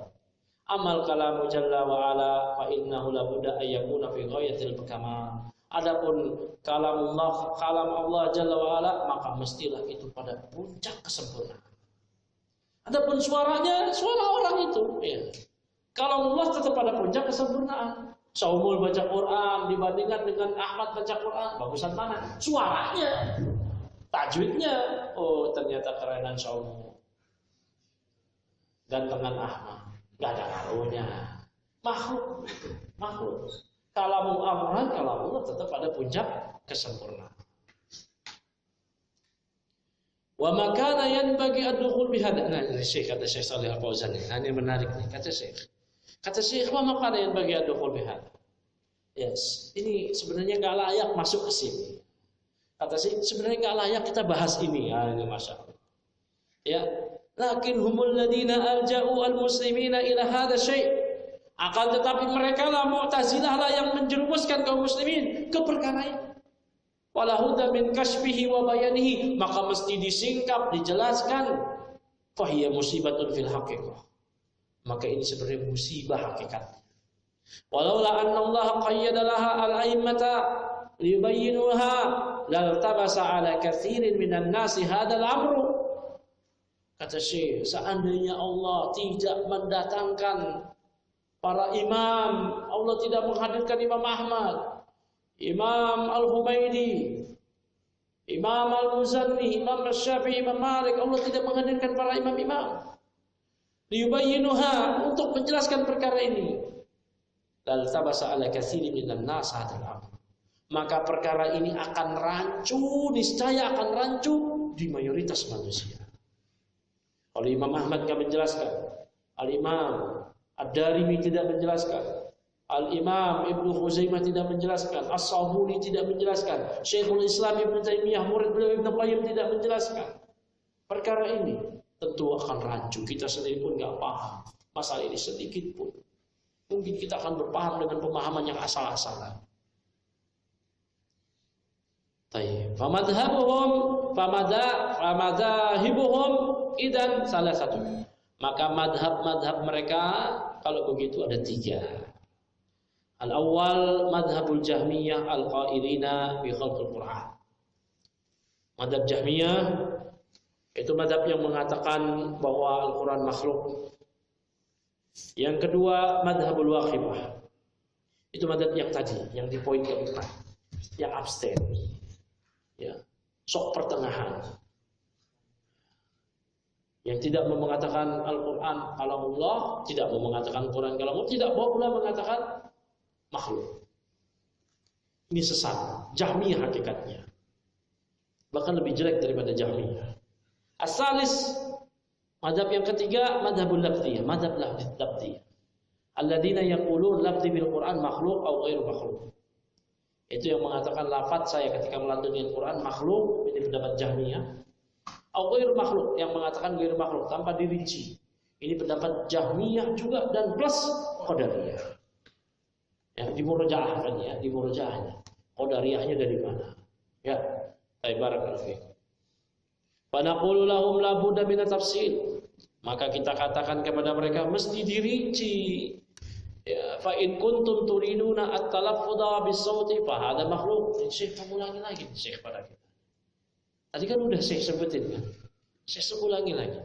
Amal kalamu jalla wa ala fa innahu la budda ayyakuna fi ghayatil kamal. Adapun kalam Allah jalla wa ala, maka mestilah itu pada puncak kesempurnaan. Adapun suaranya suara orang itu, ya. Kalam Allah tetap pada puncak kesempurnaan. Saumul baca Quran dibandingkan dengan Ahmad baca Quran, bagusan mana? Suaranya. Tajwidnya, oh ternyata kerenan Saumul. Gantengan Ahmad, gak ada ngaruhnya. Makhluk. Kalamu amran, kalamullah tetap pada puncak kesempurnaan. Wa makana yanbaghi ad-dukhul bihadza. Nah, ini Syekh kata Syekh Shalih Al-Fauzan. Nah, ini menarik nih kata Syekh. Kata Syekh, wa makana yanbaghi ad-dukhul bihadza. Yes, ini sebenarnya enggak layak masuk ke sini. Kata Syekh, sebenarnya enggak layak kita bahas ini. Ah, ini masyaallah. Ya, lakin humul ladina alja'u al-muslimina ila hadza syai'. Akan tetapi mereka lah Mu'tazilah lah yang menjerumuskan kaum muslimin ke perkara ini. Walahudda min kasbihi wa bayanihi, maka mesti disingkap, dijelaskan. Fahiya musibatun fil haqiqah, maka ini sebenarnya musibah hakikatnya. Walaula anna Allah qayyada laha al-a'immata liyubayyinuha laltabasa ala katsirin minan nasi hadzal amru. Kata Syekh, seandainya Allah tidak mendatangkan para imam, Allah tidak menghadirkan Imam Ahmad, Imam Al-Humaydi, Imam Al-Muzanni, Imam Asy-Syafi'i, Imam Malik, Allah tidak menghadirkan para imam-imam liyubayyinuha, untuk menjelaskan perkara ini, lal tabasa ala katsirin minan nas hadzal amr, maka perkara ini akan rancu, niscaya akan rancu di mayoritas manusia. Kalau Imam Ahmad tidak menjelaskan, Al-Imam Ad-Darimi tidak menjelaskan, Al-Imam Ibnu Khuzaimah tidak menjelaskan, As-Sabuni tidak menjelaskan, Syekhul Islam Ibnu Taimiyah, murid beliau Ibnu Qayyim tidak menjelaskan. Perkara ini tentu akan rancu. Kita sendiri pun nggak paham masalah ini sedikit pun. Mungkin kita akan berpaham dengan pemahaman yang asal-asalan. Tayyib. Famadhahibuhum idan salah satu. Maka madhab mereka kalau begitu ada 3. Al-awwal madhabul Jahmiyah al-qailina bi khalqil Qur'an. Madhab Jahmiyah itu madhab yang mengatakan bahwa Al-Quran makhluk. Yang kedua madhabul Waqifah. Itu madhab yang tadi, yang di poin keempat, yang abstain, ya, sok pertengahan, yang tidak mau mengatakan Al-Quran kalamullah, tidak mau mengatakan Quran kalamullah, tidak mau pula mengatakan makhluk. Ini sesat, Jahmiyah hakikatnya, bahkan lebih jelek daripada Jahmiyah. As-salis, madhab yang ketiga, madhabul lafziyah, madhab lafziyah. Alladzina yaqulun lafzi bil Quran makhluk atau ghairu makhluk. Itu yang mengatakan lafaz saya ketika melantunkan Al-Quran makhluk, ini pendapat Jahmiyah. Atau ghairu makhluk, yang mengatakan ghairu makhluk tanpa dirinci. Ini pendapat Jahmiyah juga dan plus Qadariyah. Ya, di murojaah kan ya, di murojaahnya. Qadariyahnya dari mana? Ya, barakallahu fiikum. Fanaqulu lahum la budda min tafsil. Maka kita katakan kepada mereka mesti dirinci. Ya, fa in kuntum turiduna at-talaffudha bis-sauti fa hadha makhluk. Syekh ulangi lagi Syekh pada kita. Tadi kan udah Syekh sebutin kan. Syekh ulangi lagi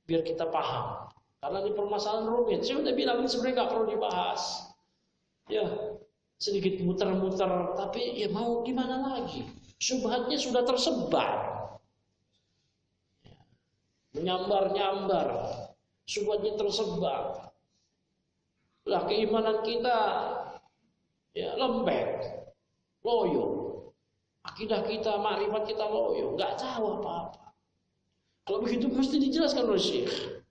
biar kita paham. Karena ini permasalahan rumit. Saya udah bilang ini sebenarnya enggak perlu dibahas. Ya, sedikit muter-muter, tapi ya mau gimana lagi? Syubhatnya sudah tersebar. Menyambar-nyambar, syubhatnya tersebar. Lah keimanan kita ya lembek, loyo. Akidah kita, makrifat kita loyo, enggak tahu apa-apa. Kalau begitu mesti dijelaskan oleh Syekh.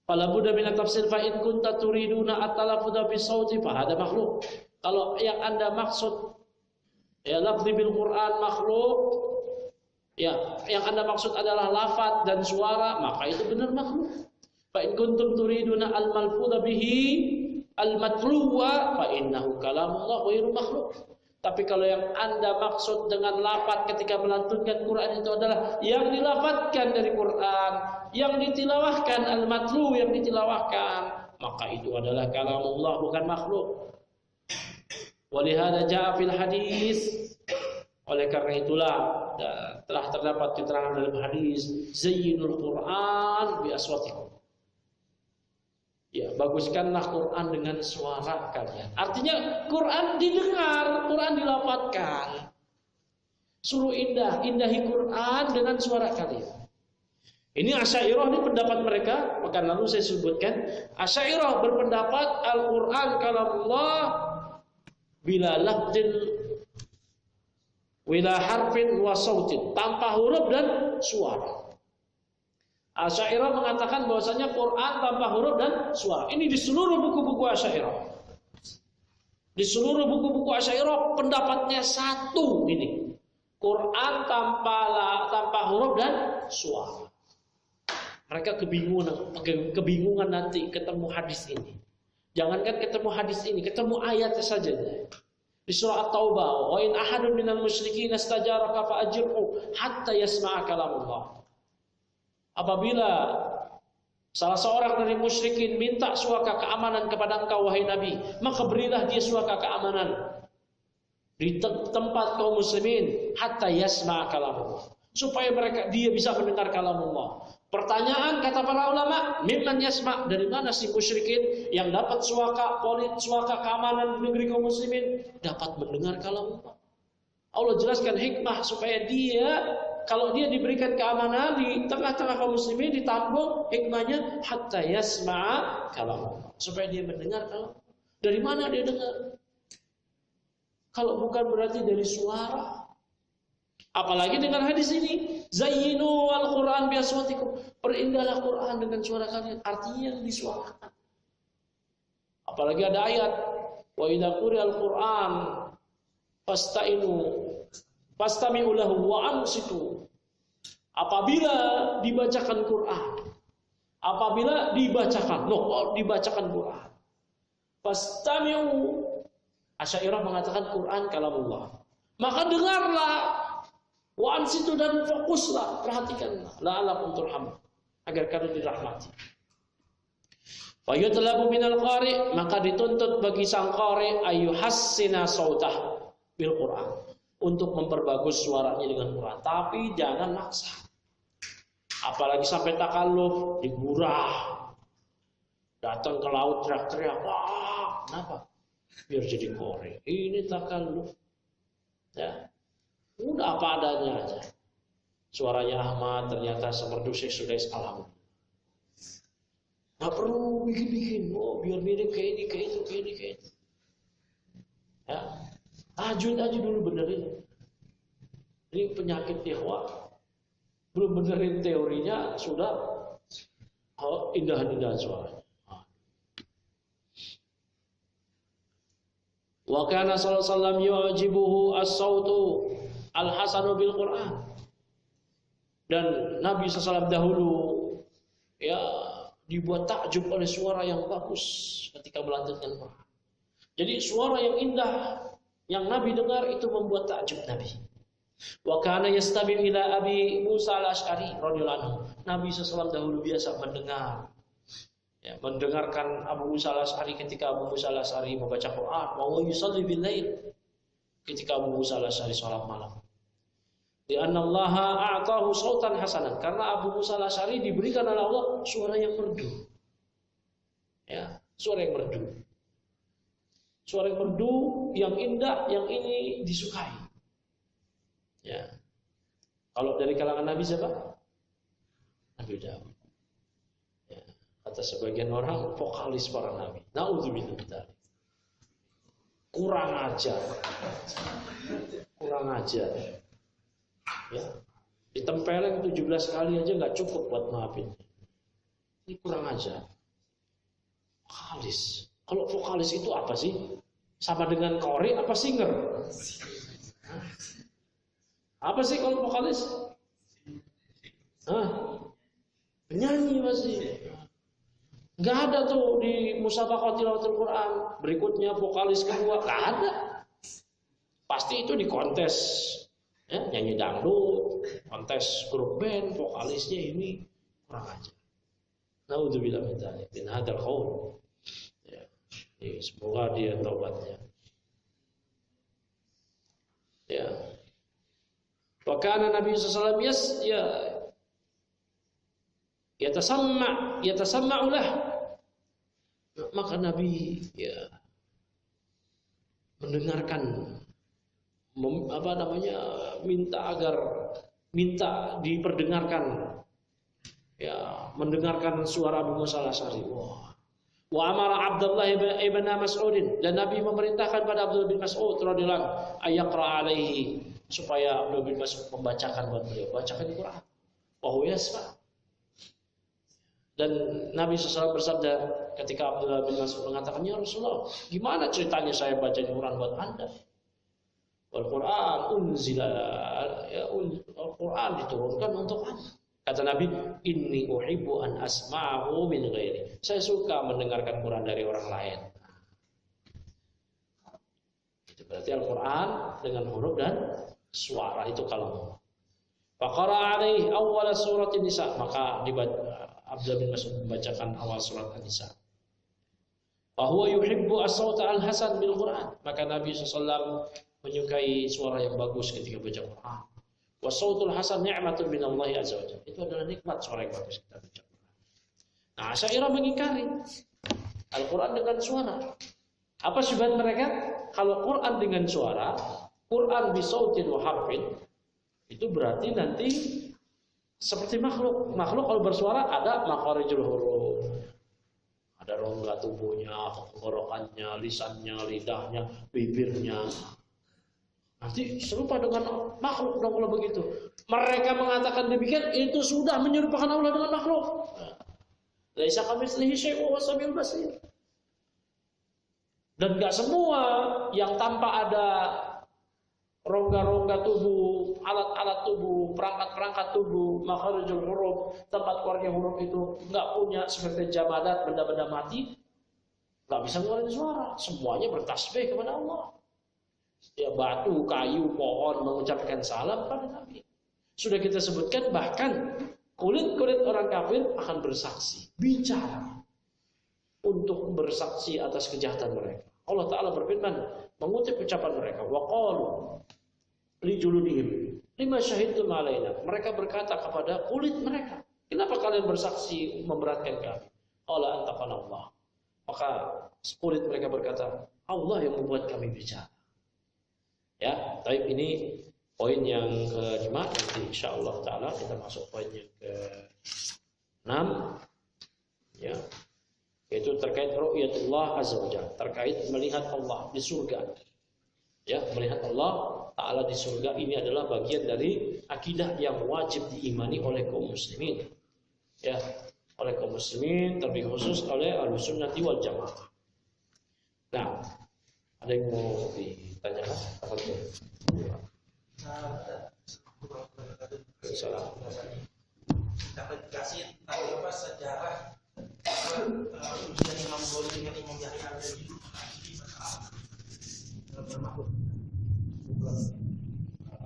Fala budda min tafsir fa in kunta turiduna at-talaffuz bis-sauti fa hada makhluk. Kalau yang Anda maksud ya lafzi bil Quran makhluk, Ya, yang Anda maksud adalah lafaz dan suara, maka itu benar makhluk. Fa in kuntum turiduna al-malfudha bihi al-matluwa fa innahu kalamullah ghairu makhluk. Tapi kalau yang Anda maksud dengan lafaz ketika melantunkan Quran itu adalah yang dilafadzkan dari Quran, yang ditilawahkan al-matlu, yang ditilawahkan, maka itu adalah kalamullah bukan makhluk. Walihada jaa fil hadis. Oleh karena itulah telah terdapat keterangan dalam hadis, zayyinul Quran bi aswatikum. Ya, baguskanlah Quran dengan suara kalian. Artinya Quran didengar, Quran dilafadzkan. Suruh indahi Quran dengan suara kalian. Ini Asy'ariyah, ini pendapat mereka. Maka lalu saya sebutkan, Asy'ariyah berpendapat Al-Quran kalamullah bila lafdin wila harfin wa sautin, tanpa huruf dan suara. Asy'ariyah mengatakan bahwasanya Quran tanpa huruf dan suara. Ini di seluruh buku-buku Asy'ariyah. Di seluruh buku-buku Asy'ariyah pendapatnya satu ini. Quran tanpa huruf dan suara. Mereka kebingungan nanti ketemu hadis ini. Jangankan ketemu hadis ini, ketemu ayatnya saja. Di surah At-Taubah, wa in ahadun minal musyrikin istajaraka fa'ajirhu hatta yasma'a kalamullah. Apabila salah seorang dari musyrikin minta suaka keamanan kepada engkau wahai Nabi, maka berilah dia suaka keamanan di tempat kaum muslimin hatta yasma'a kalamullah, supaya dia bisa mendengar kalamullah. Pertanyaan kata para ulama, mimman yasma', dari mana si musyrikin yang dapat suaka keamanan di negeri kaum muslimin dapat mendengar kalamullah? Allah jelaskan hikmah supaya dia, kalau dia diberikan keamanan di tengah-tengah kaum muslimin, ditambung hikmahnya hatta yasma'a kalamullah, supaya dia mendengar kalamullah. Dari mana dia dengar? Kalau bukan berarti dari suara. Apalagi dengan hadis ini, zayyinu al-Quran bi aswatikum, perindahlah Quran dengan suara kalian, artinya yang disuarakan. Apalagi ada ayat, wa idza quri'al Quran fastami'u lahu wa ansitu. Apabila dibacakan Quran, dibacakan Quran, fastami'u, Asy'ariyah mengatakan Quran kalamullah, maka dengarlah. Wa ansitu, dan fokuslah, perhatikanlah, la'allakum turhamun, agar kalian dirahmati. Fa yutlabu minal qari', maka dituntut bagi sang qari ayyuhassina sautah bil Quran, untuk memperbagus suaranya dengan Quran, tapi jangan maksa. Apalagi sampai takalluf, digurah, datang ke laut teriak-teriak, wah, kenapa? Biar jadi qari. Ini takalluf. Ya. Udah apa adanya aja. Suaranya Ahmad ternyata semerdu Syekh Sudais, alhamdulillah. Nggak perlu bikin-bikin. Oh, biar mirip kayak ini, kayak itu, kayak ini, kayak itu. Ya, tajwid aja dulu benerin. Ini penyakit ikhwah. Belum benerin teorinya sudah indah-indah suaranya. Wa kana sallallahu alaihi wasallam yu'jibuhu as-sautu al-hasanu bil Quran. Dan Nabi SAW dahulu ya dibuat takjub oleh suara yang bagus ketika melantunkan Quran. Jadi suara yang indah yang Nabi dengar itu membuat takjub Nabi. Wa kana yastami' ila Abi Musa al-Asy'ari radhiyallahu anhu. Nabi SAW dahulu biasa mendengarkan Abu Musa al-Asy'ari ketika Abu Musa al-Asy'ari membaca Quran, wa yusalli bil lail, ketika Abu Musa al-Asy'ari salat malam. Di annallaha a'tahu sautan hasanan, karena Abu Musa al-Asy'ari diberikan oleh Allah suara yang merdu. Ya, suara yang merdu. Suara yang merdu, yang indah, yang ini disukai. Ya. Kalau dari kalangan Nabi siapa? Nabi Daud. Ya. Kata sebagian orang, vokalis para nabi. Na'udzubillah min dzalik. Kurang ajar. Ya. Ditempelin 17 kali aja nggak cukup buat maafin. Ini kurang ajar. Vokalis. Kalau vokalis itu apa sih? Sama dengan qori apa singer? Apa sih kalau vokalis? Hah? Penyanyi masih. Nggak ada tuh di musabaqah tilawatul Quran. Berikutnya vokalis kedua, nggak ada. Pasti itu di kontes, ya, nyanyi dangdut, kontes grup band, vokalisnya ini kurang aja. Naudzubillah min dzalik, min hadzal qaul. Ya, semoga dia taubatnya. Ya. Wa kana Nabi sallallahu alaihi wasallam yatasamma'u lah. Maka Nabi ya mendengarkan minta diperdengarkan, ya, mendengarkan suara Abu Musa al-Asy'ari. Wa amara Abdullah ibn Mas'ud, dan Nabi memerintahkan pada Abdullah bin Mas'ud radhiyallahu anhu ayaqra alaihi, supaya Abdullah bin Mas'ud membacakan buat beliau, bacakan Al-Qur'an. Wa huwa yasma'. Dan Nabi SAW bersabda ketika Abdullah bin Mas'ud mengatakan, "Ya Rasulullah, gimana ceritanya saya baca Al-Qur'an buat Anda? Al-Qur'an unzila, ya, Al-Qur'an diturunkan untuk Anda." Kata Nabi, "Inni uhibbu an asma'ahu min ghairi." Saya suka mendengarkan Quran dari orang lain. Itu berarti Al-Qur'an dengan huruf dan suara itu kalam. Faqara alaihi awwal surat An-Nisa, maka Abdullah bin Mas'ud membacakan awal surat An-Nisa. Wa huwa yuhibbu as-sawt al-hasan bil Qur'an, maka Nabi SAW menyukai suara yang bagus ketika baca Quran. Wa sawtul hasan ni'matun min Allah azza wa jalla. Itu adalah nikmat suara yang bagus kita baca Quran. Nah, Asy'ariyah mengingkari Al-Qur'an dengan suara. Apa syubhat mereka? Kalau Quran dengan suara, Quran bi sautin wa harfin, itu berarti nanti seperti makhluk. Makhluk kalau bersuara ada makharijul huruf, ada rongga tubuhnya, tenggorokannya, lisannya, lidahnya, bibirnya. Nanti serupa dengan makhluk dong kalau begitu. Mereka mengatakan demikian, itu sudah menyerupakan Allah dengan makhluk. Laisa kamitslihi syai'un wa samiul basir. Dan enggak semua yang tanpa ada rongga-rongga tubuh, alat-alat tubuh, perangkat-perangkat tubuh, makharijul huruf, tempat keluarnya huruf itu enggak punya seperti jamadat, benda-benda mati, enggak bisa ngeluarin suara. Semuanya bertasbih kepada Allah. Ya, batu, kayu, pohon mengucapkan salam pada Nabi. Sudah kita sebutkan, bahkan kulit-kulit orang kafir akan bersaksi, bicara untuk bersaksi atas kejahatan mereka. Allah Ta'ala berfirman mengutip ucapan mereka, wa qalu li juludihim lima syahidtum alaina. Mereka berkata kepada kulit mereka, kenapa kalian bersaksi memberatkan kami? Qala antaqana Allah. Maka kulit mereka berkata, Allah yang membuat kami bicara. Ya, tapi ini poin yang ke-5. Nanti insyaallah Ta'ala kita masuk poin yang ke-6, ya, yaitu terkait ru'yatullah azza wajalla, terkait melihat Allah di surga. Ya, melihat Allah Ta'ala di surga ini adalah bagian dari akidah yang wajib diimani oleh kaum muslimin. Ya, oleh kaum muslimin, terlebih khusus oleh Ahlussunnati wal Jamaah. Nah, ada yang mau ditanyakan? Apa itu? Dapat dikasih tentang apa sejarah ujian